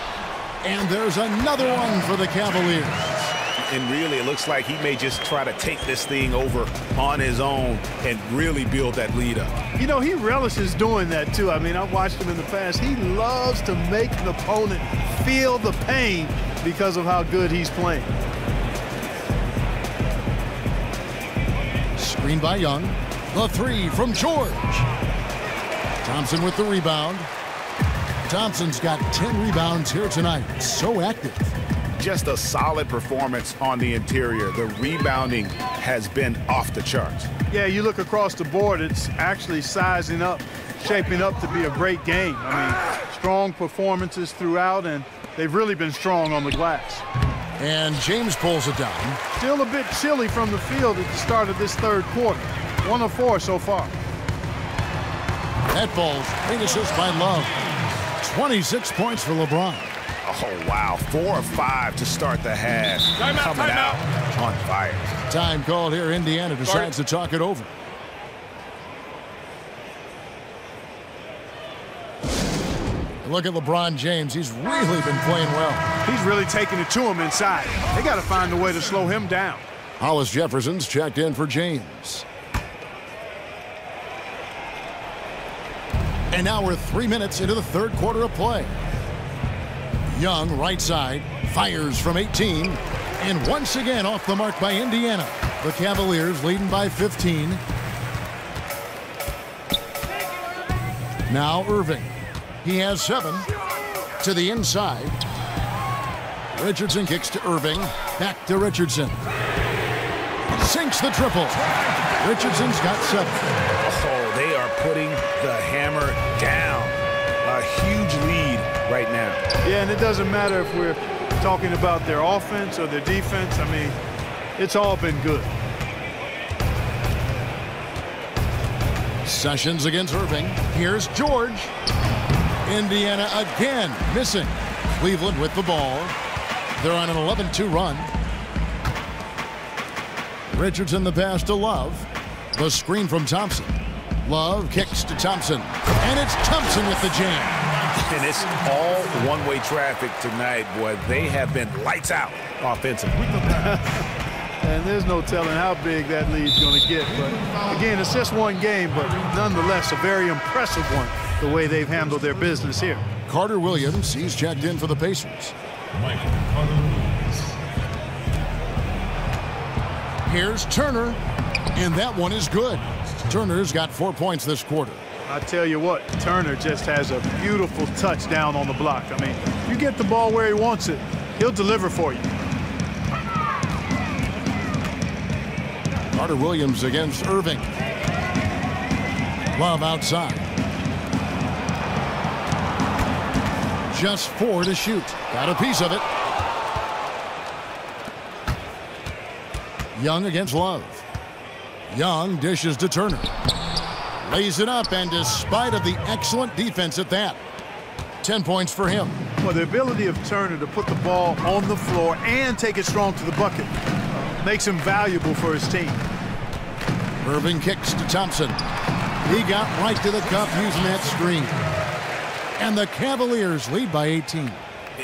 And there's another one for the Cavaliers. And really, it looks like he may just try to take this thing over on his own and really build that lead up. You know, he relishes doing that, too. I mean, I've watched him in the past. He loves to make an opponent feel the pain because of how good he's playing. Screen by Young. The 3 from George. Thompson with the rebound. Thompson's got 10 rebounds here tonight. So active. Just a solid performance on the interior. The rebounding has been off the charts. Yeah, you look across the board, it's actually sizing up, shaping up to be a great game. I mean, strong performances throughout, and they've really been strong on the glass. And James pulls it down. Still a bit chilly from the field at the start of this 3rd quarter. 1 of 4 so far. That falls. Big assist by Love. 26 points for LeBron. Oh, wow. 4 of 5 to start the half. Coming out on fire. Time called here. Indiana decides to talk it over. Look at LeBron James. He's really been playing well. He's really taking it to him inside. They got to find a way to slow him down. Hollis Jefferson's checked in for James. And now we're 3 minutes into the 3rd quarter of play. Young, right side, fires from 18. And once again off the mark by Indiana. The Cavaliers leading by 15. Now Irving. He has 7. To the inside. Richardson kicks to Irving. Back to Richardson. Sinks the triple. Richardson's got 7. Oh, they are putting the hammer down. A huge lead right now. Yeah, and it doesn't matter if we're talking about their offense or their defense. I mean, it's all been good. Sessions against Irving. Here's George. Indiana again missing. Cleveland with the ball. They're on an 11-2 run. Richardson the pass to Love. The screen from Thompson. Love kicks to Thompson. And it's Thompson with the jam. And it's all one-way traffic tonight, boy. They have been lights out offensively. And there's no telling how big that lead's going to get. But again, it's just one game, but nonetheless a very impressive one, the way they've handled their business here. Carter Williams, he's checked in for the Pacers. Here's Turner, and that one is good. Turner's got 4 points this quarter. I tell you what, Turner just has a beautiful touchdown on the block. I mean, you get the ball where he wants it, he'll deliver for you. Carter Williams against Irving. Love outside. Just 4 to shoot. Got a piece of it. Young against Love. Young dishes to Turner. Lays it up, and despite of the excellent defense at that, 10 points for him. Well, the ability of Turner to put the ball on the floor and take it strong to the bucket makes him valuable for his team. Irving kicks to Thompson. He got right to the cup using that screen. And the Cavaliers lead by 18.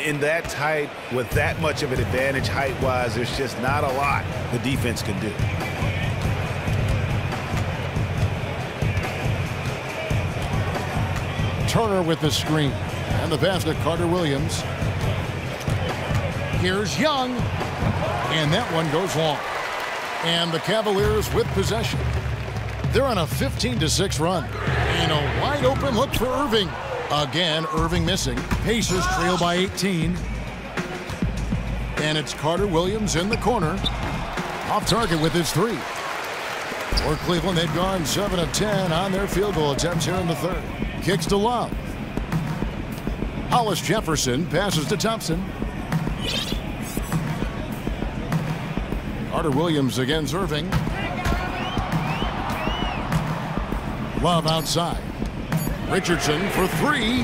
In that tight, with that much of an advantage height-wise, there's just not a lot the defense can do. Turner with the screen. And the pass to Carter Williams. Here's Young. And that one goes long. And the Cavaliers with possession. They're on a 15-6 run. And a wide open look for Irving. Again, Irving missing. Pacers trail by 18. And it's Carter Williams in the corner. Off target with his 3. For Cleveland, they've gone 7 of 10 on their field goal attempts here in the third. Kicks to Love. Hollis Jefferson passes to Thompson. Carter Williams against Irving. Love outside. Richardson for 3.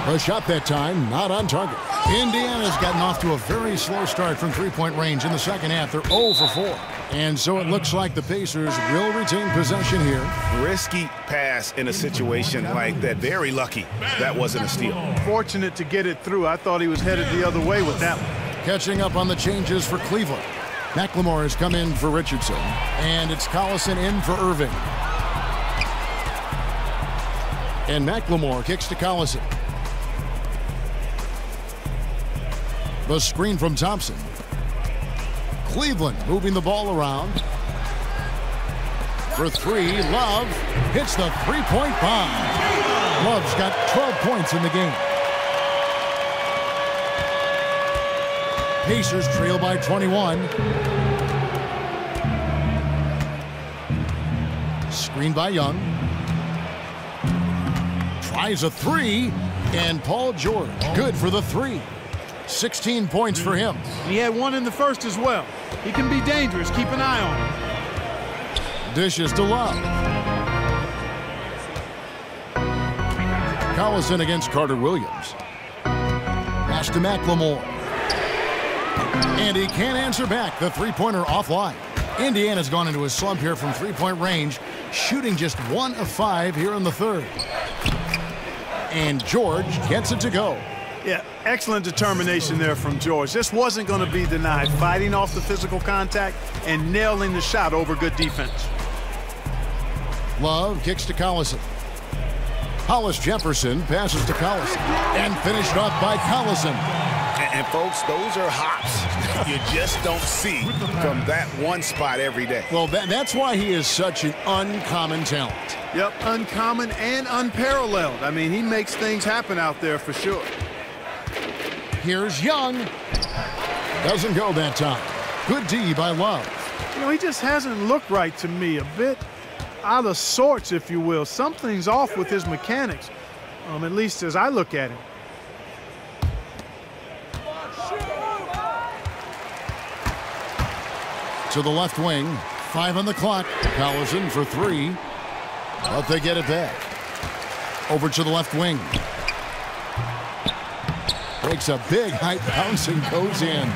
A shot that time, not on target. Indiana's gotten off to a very slow start from three-point range in the second half. They're 0 for 4. And so it looks like the Pacers will retain possession here. Risky pass in a situation like that. Very lucky that wasn't a steal. Fortunate to get it through. I thought he was headed the other way with that one. Catching up on the changes for Cleveland. McLemore has come in for Richardson. And it's Collison in for Irving. And McLemore kicks to Collison. The screen from Thompson. Cleveland moving the ball around. For 3, Love hits the three-point bomb. Love's got 12 points in the game. Pacers trail by 21. Screen by Young. Tries a 3, and Paul George good for the 3. 16 points for him. He had 1 in the first as well. He can be dangerous. Keep an eye on him. Dishes to Love. Collison against Carter Williams. Pass to McLemore. And he can't answer back. The three-pointer offline. Indiana's gone into a slump here from three-point range, shooting just 1 of 5 here in the third. And George gets it to go. Yeah, excellent determination there from George. This wasn't going to be denied. Fighting off the physical contact and nailing the shot over good defense. Love kicks to Collison. Hollis Jefferson passes to Collison. And finished off by Collison. And folks, those are hops you just don't see from that one spot every day. Well, that's why he is such an uncommon talent. Yep, uncommon and unparalleled. I mean, he makes things happen out there for sure. Here's Young. Doesn't go that time. Good D by Love. You know, he just hasn't looked right to me. A bit out of sorts, if you will. Something's off with his mechanics, at least as I look at him. To the left wing. 5 on the clock. Collison for 3. But they get it back. Over to the left wing. Takes a big high bounce and goes in.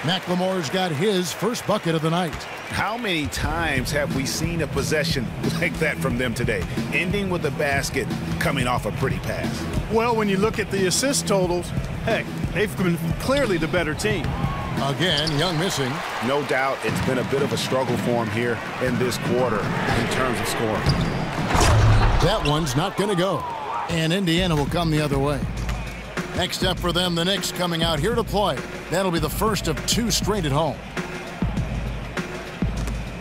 McLemore's got his first bucket of the night. How many times have we seen a possession like that from them today, ending with a basket coming off a pretty pass? Well, when you look at the assist totals, heck, they've been clearly the better team. Again, Young missing. No doubt it's been a bit of a struggle for him here in this quarter in terms of scoring. That one's not going to go. And Indiana will come the other way. Next up for them, the Knicks coming out here to play. That'll be the first of 2 straight at home.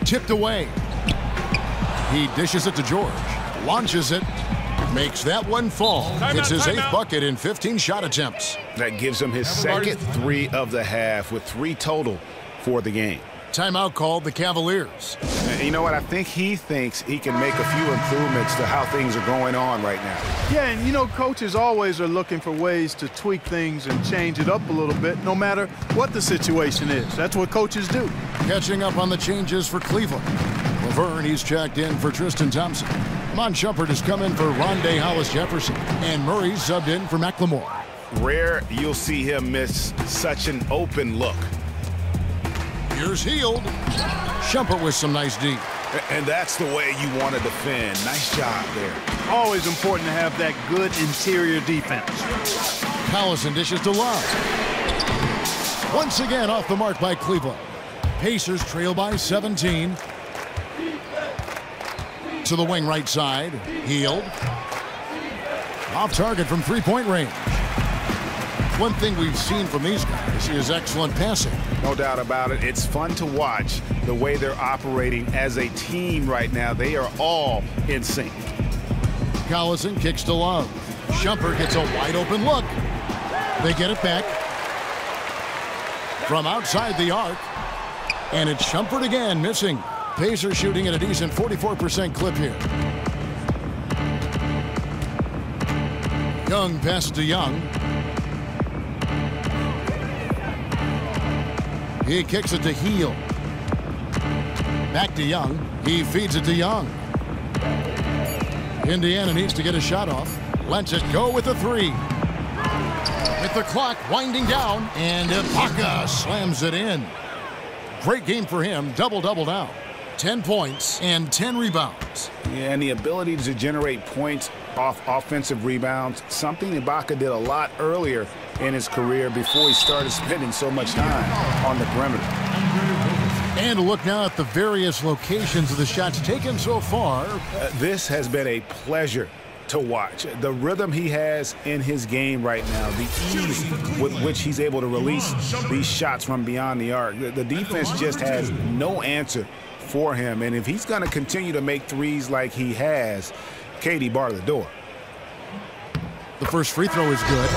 Tipped away. He dishes it to George. Launches it. Makes that one fall. It's his 8th bucket in 15 shot attempts. That gives him his second 3 of the half with 3 total for the game. Timeout called the Cavaliers. And you know what? I think he thinks he can make a few improvements to how things are going on right now. Yeah, and you know, coaches always are looking for ways to tweak things and change it up a little bit, no matter what the situation is. That's what coaches do. Catching up on the changes for Cleveland. Laverne, he's checked in for Tristan Thompson. Mon Shumpert has come in for Rondé Hollis-Jefferson. And Murray subbed in for McLemore. Rare you'll see him miss such an open look. Here's Hield. Shumpert with some nice D. And that's the way you want to defend. Nice job there. Always important to have that good interior defense. Collison dishes to Love. Once again off the mark by Cleveland. Pacers trail by 17. To the wing right side. Hield. Off target from 3-point range. One thing we've seen from these guys is excellent passing. No doubt about it. It's fun to watch the way they're operating as a team right now. They are all in sync. Collison kicks to Love. Shumpert gets a wide open look. They get it back. From outside the arc. And it's Shumpert again missing. Pacers shooting at a decent 44% clip here. Young passes to Young. He kicks it to Hield. Back to Young. He feeds it to Young. Indiana needs to get a shot off. Lets it go with a 3. With the clock winding down, and Ibaka slams it in. Great game for him. Double-double now. 10 points and 10 rebounds. Yeah, and the ability to generate points off offensive rebounds, something Ibaka did a lot earlier in his career before he started spending so much time on the perimeter. And a look now at the various locations of the shots taken so far. This has been a pleasure to watch. The rhythm he has in his game right now, the ease with which he's able to release these shots from beyond the arc. The defense just has no answer for him, and if he's going to continue to make threes like he has, KD bar the door. The first free throw is good,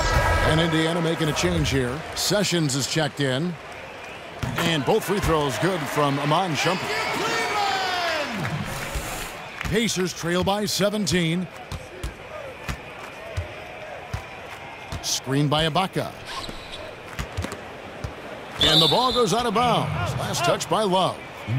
and Indiana making a change here. Sessions is checked in, and both free throws good from Iman Shumpert. Pacers trail by 17. Screen by Ibaka. And the ball goes out of bounds. Last touch by Love.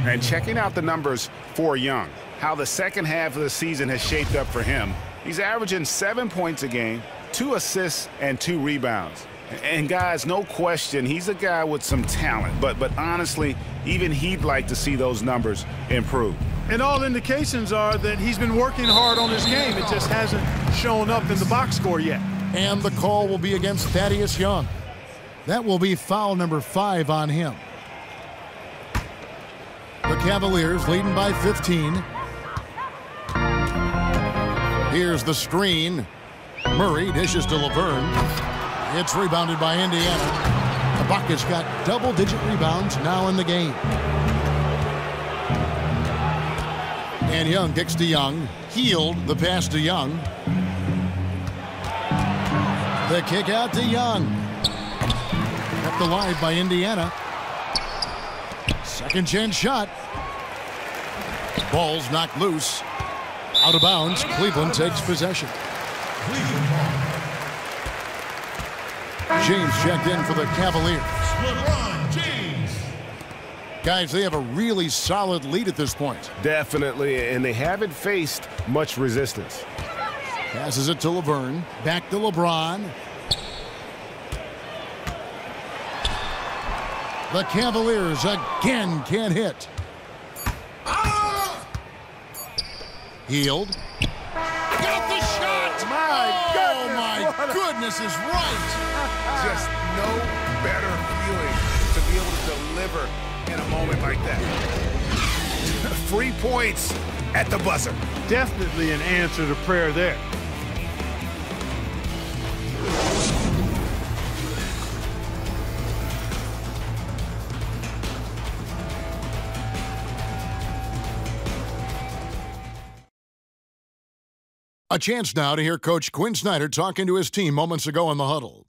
And checking out the numbers for Young, how the second half of the season has shaped up for him. He's averaging 7 points a game, 2 assists, and 2 rebounds. And guys, no question, he's a guy with some talent. But honestly, even he'd like to see those numbers improve. And all indications are that he's been working hard on his game. It just hasn't shown up in the box score yet. And the call will be against Thaddeus Young. That will be foul number 5 on him. The Cavaliers leading by 15. Here's the screen. Murray dishes to Laverne. It's rebounded by Indiana. Ibaka's got double-digit rebounds now in the game. And Young kicks to Young. Hield the pass to Young. The kick out to Young. Kept alive by Indiana. Second chance shot. Ball's knocked loose. Out of bounds. Cleveland takes possession. James checked in for the Cavaliers. LeBron James. Guys, they have a really solid lead at this point. Definitely, and they haven't faced much resistance. Passes it to Laverne. Back to LeBron. The Cavaliers again can't hit. Healed. Got the shot! My goodness is right! Just no better feeling to be able to deliver in a moment like that. 3 points at the buzzer. Definitely an answer to prayer there. A chance now to hear Coach Quinn Snyder talking to his team moments ago in the huddle.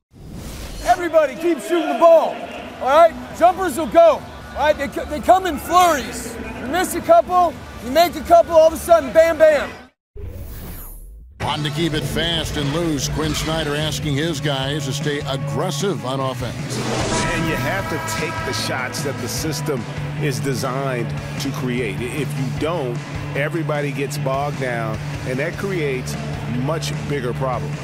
Everybody keep shooting the ball, all right? Jumpers will go, all right? They come in flurries. You miss a couple, you make a couple, all of a sudden, bam, bam. On to keep it fast and loose, Quinn Snyder asking his guys to stay aggressive on offense. And you have to take the shots that the system is designed to create. If you don't, everybody gets bogged down, and that creates much bigger problems.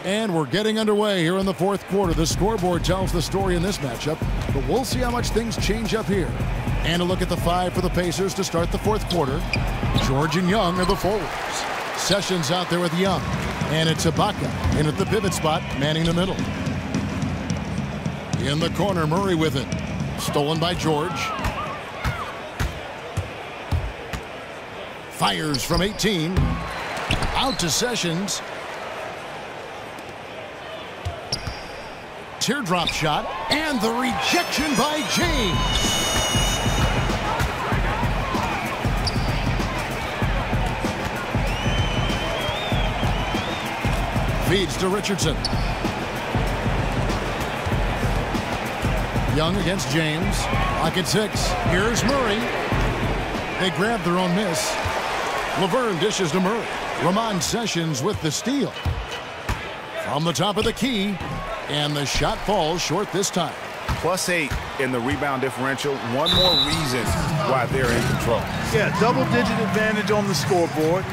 And we're getting underway here in the fourth quarter. The scoreboard tells the story in this matchup, but we'll see how much things change up here. And a look at the 5 for the Pacers to start the fourth quarter. George and Young are the forwards. Sessions out there with Young. And it's Ibaka in at the pivot spot, manning the middle. In the corner, Murray with it. Stolen by George. Fires from 18. Out to Sessions. Teardrop shot. And the rejection by James. Feeds to Richardson. Young against James. Lock at 6. Here's Murray. They grab their own miss. Laverne dishes to Murray. Ramon Sessions with the steal. From the top of the key. And the shot falls short this time. +8 in the rebound differential. One more reason why they're in control. Yeah, double-digit advantage on the scoreboard.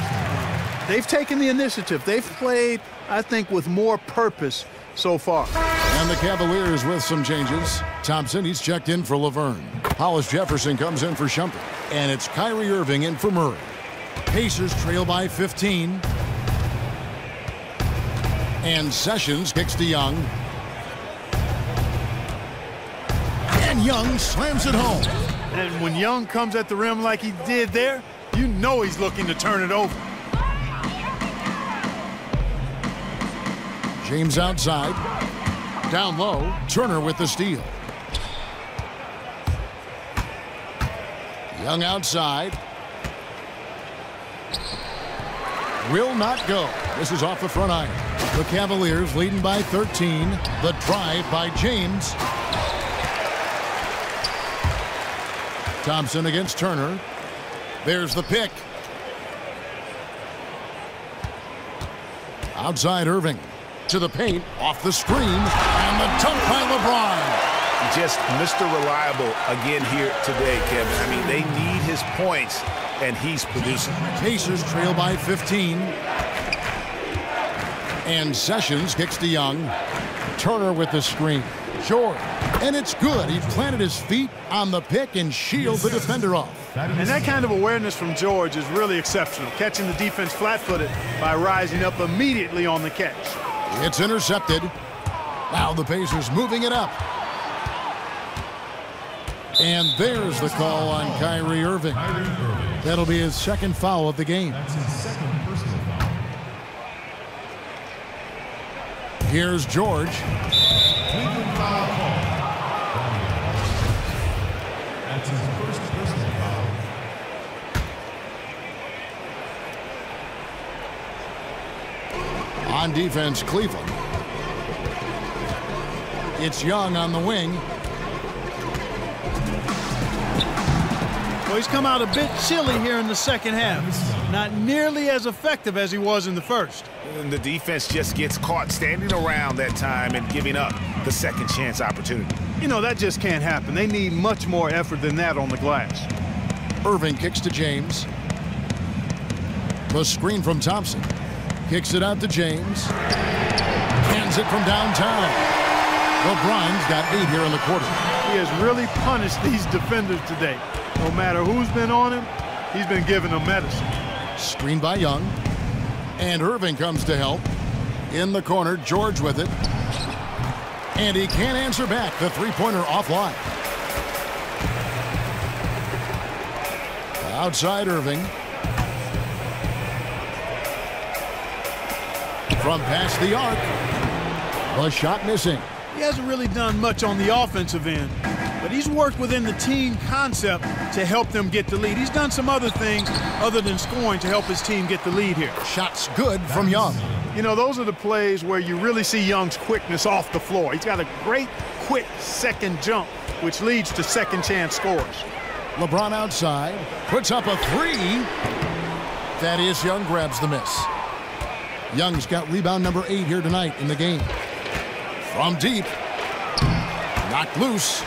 They've taken the initiative. They've played, I think, with more purpose so far. And the Cavaliers with some changes. Thompson, he's checked in for Laverne. Hollis Jefferson comes in for Shumpert. And it's Kyrie Irving in for Murray. Pacers trail by 15. And Sessions kicks to Young. And Young slams it home. And when Young comes at the rim like he did there, you know he's looking to turn it over. James outside. Down low, Turner with the steal. Young outside. Will not go. This is off the front iron. The Cavaliers leading by 13. The drive by James. Thompson against Turner. There's the pick. Outside Irving. To the paint, off the screen, and the dunk by LeBron. Just Mr. Reliable again here today, Kevin. I mean, they need his points, and he's producing. Pacers trail by 15. And Sessions kicks to Young. Turner with the screen. George. And it's good. He planted his feet on the pick and shielded the defender off. And that kind of awareness from George is really exceptional. Catching the defense flat-footed by rising up immediately on the catch. It's intercepted. Now the Pacers moving it up. And there's the call on Kyrie Irving. That'll be his second foul of the game. Here's George. That's his first personal foul. On defense, Cleveland. It's Young on the wing. Well, he's come out a bit chilly here in the second half. Not nearly as effective as he was in the first. And the defense just gets caught standing around that time and giving up the second chance opportunity. You know, that just can't happen. They need much more effort than that on the glass. Irving kicks to James. The screen from Thompson. Kicks it out to James. Hands it from downtown. LeBron's got 8 here in the quarter. He has really punished these defenders today. No matter who's been on him, he's been giving them medicine. Screen by Young. And Irving comes to help. In the corner, George with it. And he can't answer back. The three-pointer offline. Outside Irving. From past the arc. The shot missing. He hasn't really done much on the offensive end, but he's worked within the team concept to help them get the lead. He's done some other things other than scoring to help his team get the lead here. Shots good from Young. You know, those are the plays where you really see Young's quickness off the floor. He's got a great, quick second jump, which leads to second chance scores. LeBron outside, puts up a 3. Thaddeus Young grabs the miss. Young's got rebound number 8 here tonight in the game. From deep, knocked loose.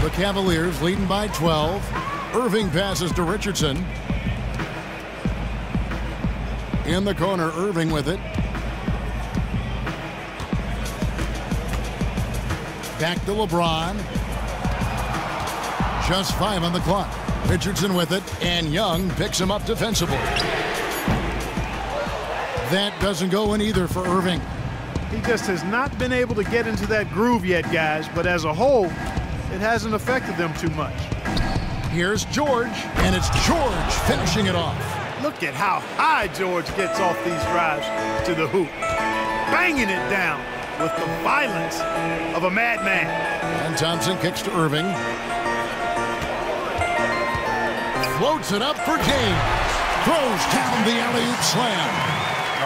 The Cavaliers leading by 12. Irving passes to Richardson. In the corner, Irving with it. Back to LeBron. Just 5 on the clock. Richardson with it, and Young picks him up defensively. That doesn't go in either for Irving. He just has not been able to get into that groove yet, guys, but as a whole, it hasn't affected them too much. Here's George, and it's George finishing it off. Look at how high George gets off these drives to the hoop. Banging it down with the violence of a madman. And Thompson kicks to Irving. Floats it up for James. Throws down the alley-oop slam.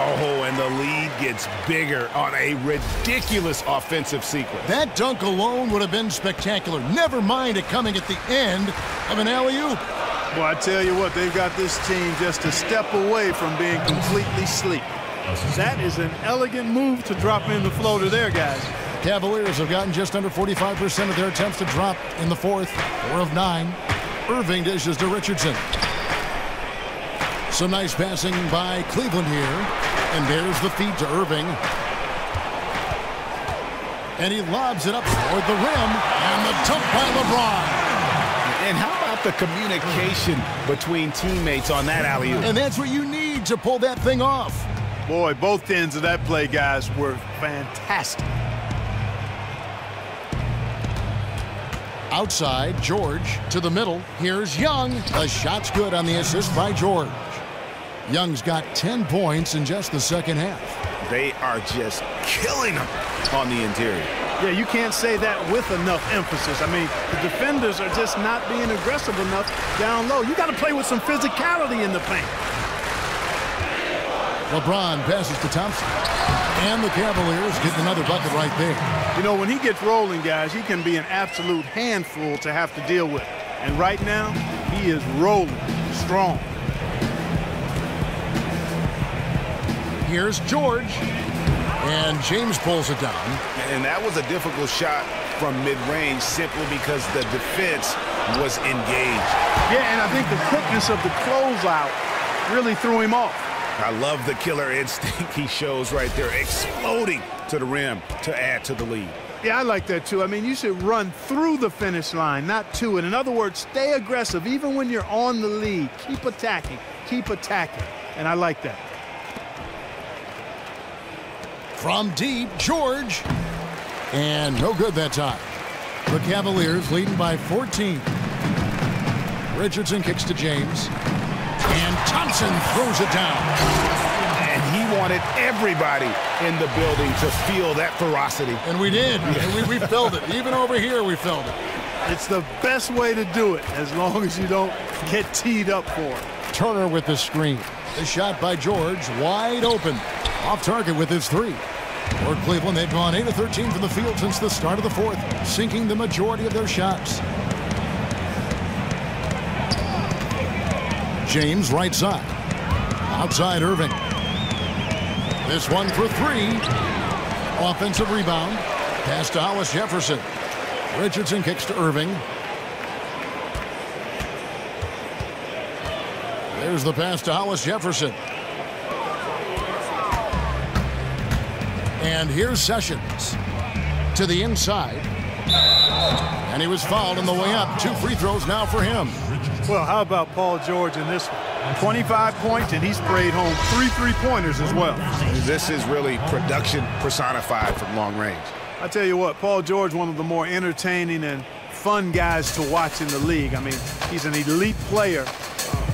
Oh, and the lead gets bigger on a ridiculous offensive sequence. That dunk alone would have been spectacular. Never mind it coming at the end of an alley-oop. Well, I tell you what, they've got this team just a step away from being completely asleep. That is an elegant move to drop in the floater there, guys. Cavaliers have gotten just under 45% of their attempts to drop in the fourth. 4 of 9. Irving dishes to Richardson. Some nice passing by Cleveland here. And there's the feed to Irving. And he lobs it up toward the rim. And the dunk by LeBron. And how about the communication between teammates on that alley-oop? And that's what you need to pull that thing off. Boy, both ends of that play, guys, were fantastic. Outside, George to the middle. Here's Young. The shot's good on the assist by George. Young's got 10 points in just the second half. They are just killing them on the interior. Yeah, you can't say that with enough emphasis. I mean, the defenders are just not being aggressive enough down low. You got to play with some physicality in the paint. LeBron passes to Thompson. And the Cavaliers get another bucket right there. You know, when he gets rolling, guys, he can be an absolute handful to have to deal with. And right now, he is rolling strong. Here's George. And James pulls it down. And that was a difficult shot from mid-range simply because the defense was engaged. Yeah, and I think the quickness of the closeout really threw him off. I love the killer instinct he shows right there, exploding to the rim to add to the lead. Yeah, I like that too. I mean, you should run through the finish line, not to it. In other words, stay aggressive even when you're on the lead. Keep attacking, and I like that. From deep, George. And no good that time. The Cavaliers leading by 14. Richardson kicks to James. And Thompson throws it down. And he wanted everybody in the building to feel that ferocity. And we did. And we felt it. Even over here, we felt it. It's the best way to do it, as long as you don't get teed up for it. Turner with the screen. The shot by George, wide open. Off target with his 3. For Cleveland, they've gone 8 of 13 from the field since the start of the fourth, sinking the majority of their shots. James right side. Outside Irving. This one for 3. Offensive rebound. Pass to Hollis Jefferson. Richardson kicks to Irving. There's the pass to Hollis Jefferson. And here's Sessions to the inside. And he was fouled on the way up. 2 free throws now for him. Well, how about Paul George in this one? 25 points, and he sprayed home 3 3-pointers as well. This is really production personified from long range. I tell you what, Paul George, one of the more entertaining and fun guys to watch in the league. I mean, he's an elite player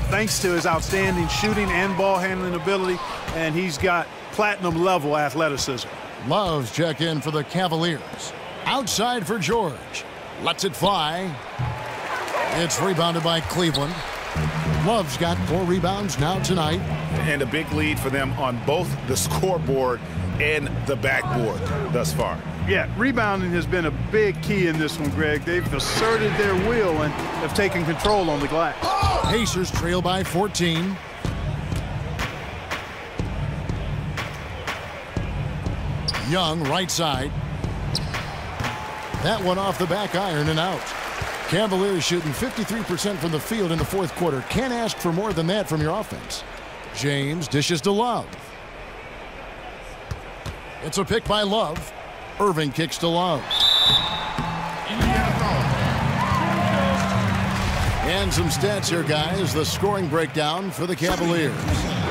thanks to his outstanding shooting and ball handling ability, and he's got platinum level athleticism. Love's check in for the Cavaliers. Outside for George. Lets it fly. It's rebounded by Cleveland. Love's got 4 rebounds now tonight. And a big lead for them on both the scoreboard and the backboard thus far. Yeah, rebounding has been a big key in this one, Greg. They've asserted their will and have taken control on the glass. Pacers trail by 14. Young, right side. That one off the back iron and out. Cavaliers shooting 53% from the field in the 4th quarter. Can't ask for more than that from your offense. James dishes to Love. It's a pick by Love. Irving kicks to Love. And some stats here, guys. The scoring breakdown for the Cavaliers.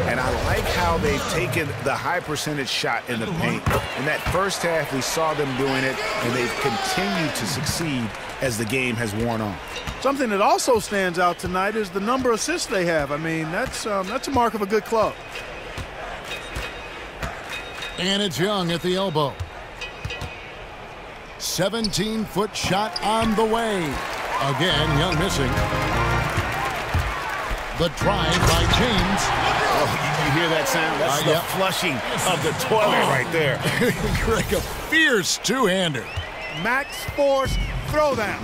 And I like how they've taken the high percentage shot in the paint. In that first half, we saw them doing it, and they've continued to succeed as the game has worn on. Something that also stands out tonight is the number of assists they have. I mean, that's a mark of a good club. And it's Young at the elbow. 17-foot shot on the way. Again, Young missing. The drive by James. Oh, you hear that sound? That's the flushing of the toilet right there. Greg, a fierce two-hander. Max Force throwdown.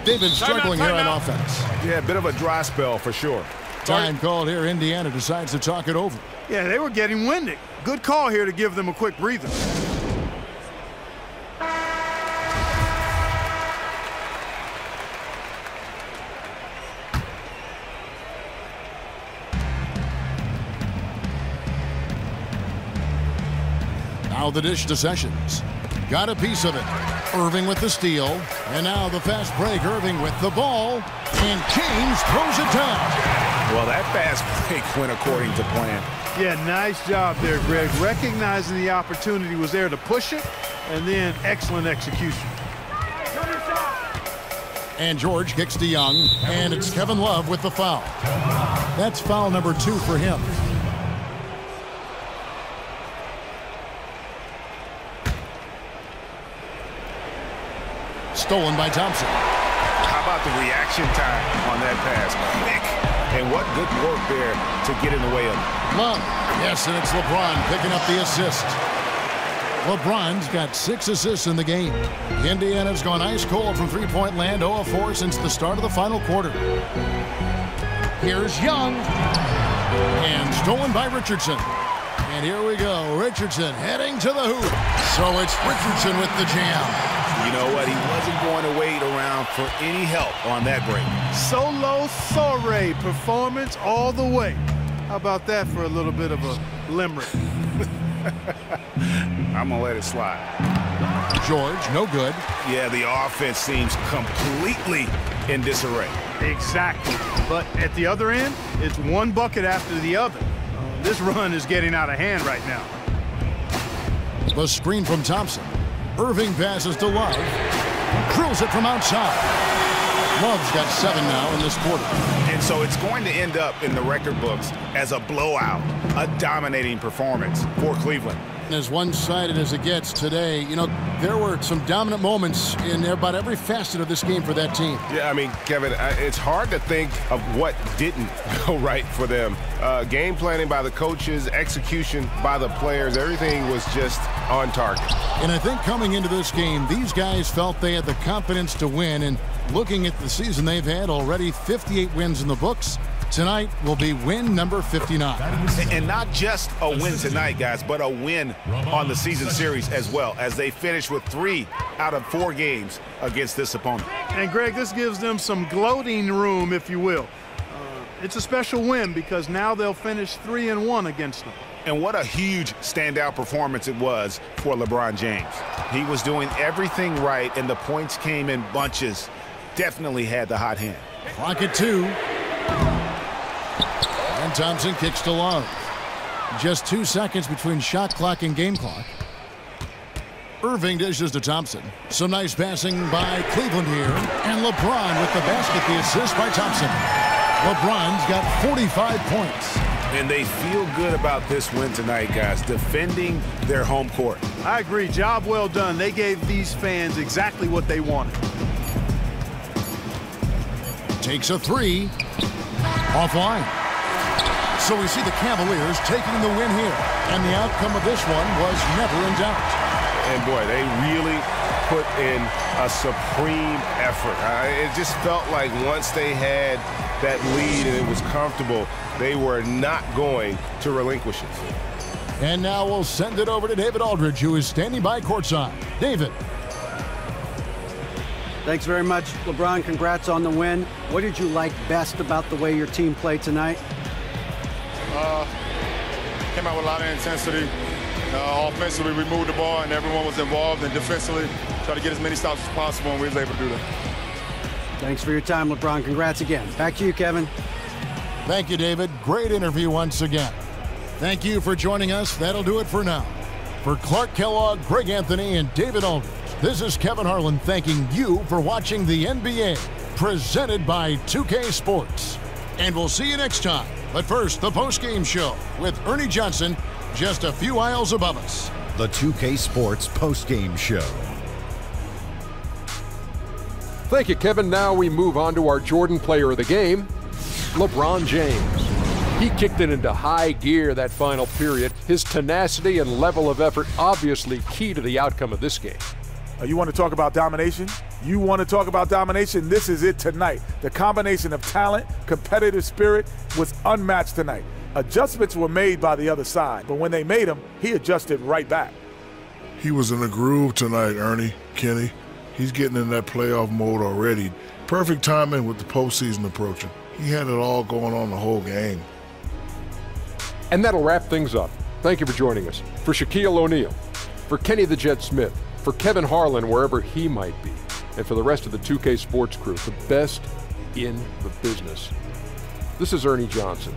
They've been struggling here on offense. Yeah, a bit of a dry spell for sure. Time called here. Indiana decides to talk it over. Yeah, they were getting winded. Good call here to give them a quick breather. Now the dish to Sessions. Got a piece of it. Irving with the steal. And now the fast break. Irving with the ball. And James throws it down. Well, that fast break went according to plan. Yeah, nice job there, Greg. Recognizing the opportunity was there to push it, and then excellent execution. And George kicks to Young. And it's Kevin Love with the foul. That's foul number 2 for him. Stolen by Thompson. How about the reaction time on that pass? Quick. And what good work there to get in the way of it. Love. Yes, and it's LeBron picking up the assist. LeBron's got 6 assists in the game. Indiana's gone ice cold from three-point land, 0 of 4 since the start of the final quarter. Here's Young. And stolen by Richardson. And here we go. Richardson heading to the hoop. So it's Richardson with the jam. You know what? He wasn't going to wait around for any help on that break. Solo soiree performance all the way. How about that for a little bit of a limerick? I'm going to let it slide. George, no good. Yeah, the offense seems completely in disarray. Exactly. But at the other end, it's one bucket after the other. This run is getting out of hand right now. The screen from Thompson. Irving passes to Love. Drills it from outside. Love's got 7 now in this quarter. And so it's going to end up in the record books as a blowout, a dominating performance for Cleveland. As one-sided as it gets today, you know, there were some dominant moments in about every facet of this game for that team. Yeah, I mean, Kevin, it's hard to think of what didn't go right for them. Game planning by the coaches, execution by the players, everything was just on target. And I think coming into this game, these guys felt they had the confidence to win. And looking at the season they've had already, 58 wins in the books, Tonight will be win number 59. And not just a win tonight, guys, but a win on the season series as well, as they finish with 3 out of 4 games against this opponent. And, Greg, this gives them some gloating room, if you will. It's a special win because now they'll finish 3-1 against them. And what a huge standout performance it was for LeBron James. He was doing everything right, and the points came in bunches. Definitely had the hot hand. Clock at 2. And Thompson kicks to Love. Just 2 seconds between shot clock and game clock. Irving dishes to Thompson. Some nice passing by Cleveland here. And LeBron with the basket, the assist by Thompson. LeBron's got 45 points. And they feel good about this win tonight, guys, defending their home court. I agree. Job well done. They gave these fans exactly what they wanted. Takes a 3. Offline. So we see the Cavaliers taking the win here. And the outcome of this one was never in doubt. And, boy, they really put in a supreme effort. It just felt like once they had that lead and it was comfortable, they were not going to relinquish it. And now we'll send it over to David Aldridge, who is standing by courtside. David. Thanks very much, LeBron. Congrats on the win. What did you like best about the way your team played tonight? Came out with a lot of intensity. Offensively, we moved the ball, and everyone was involved. And defensively, tried to get as many stops as possible, and we was able to do that. Thanks for your time, LeBron. Congrats again. Back to you, Kevin. Thank you, David. Great interview once again. Thank you for joining us. That'll do it for now. For Clark Kellogg, Greg Anthony, and David Aldridge, this is Kevin Harlan thanking you for watching the NBA, presented by 2K Sports. And we'll see you next time. But first, the post-game show with Ernie Johnson just a few aisles above us. The 2K Sports post-game show. Thank you, Kevin. Now we move on to our Jordan Player of the Game, LeBron James. He kicked it into high gear that final period. His tenacity and level of effort obviously key to the outcome of this game. You want to talk about domination? You want to talk about domination? This is it tonight. The combination of talent, competitive spirit was unmatched tonight. Adjustments were made by the other side, but when they made them, he adjusted right back. He was in a groove tonight, Ernie, Kenny. He's getting in that playoff mode already. Perfect timing with the postseason approaching. He had it all going on the whole game. And that'll wrap things up. Thank you for joining us. For Shaquille O'Neal, for Kenny the Jet Smith, for Kevin Harlan, wherever he might be, and for the rest of the 2K Sports crew, the best in the business. This is Ernie Johnson.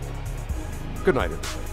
Good night, everybody.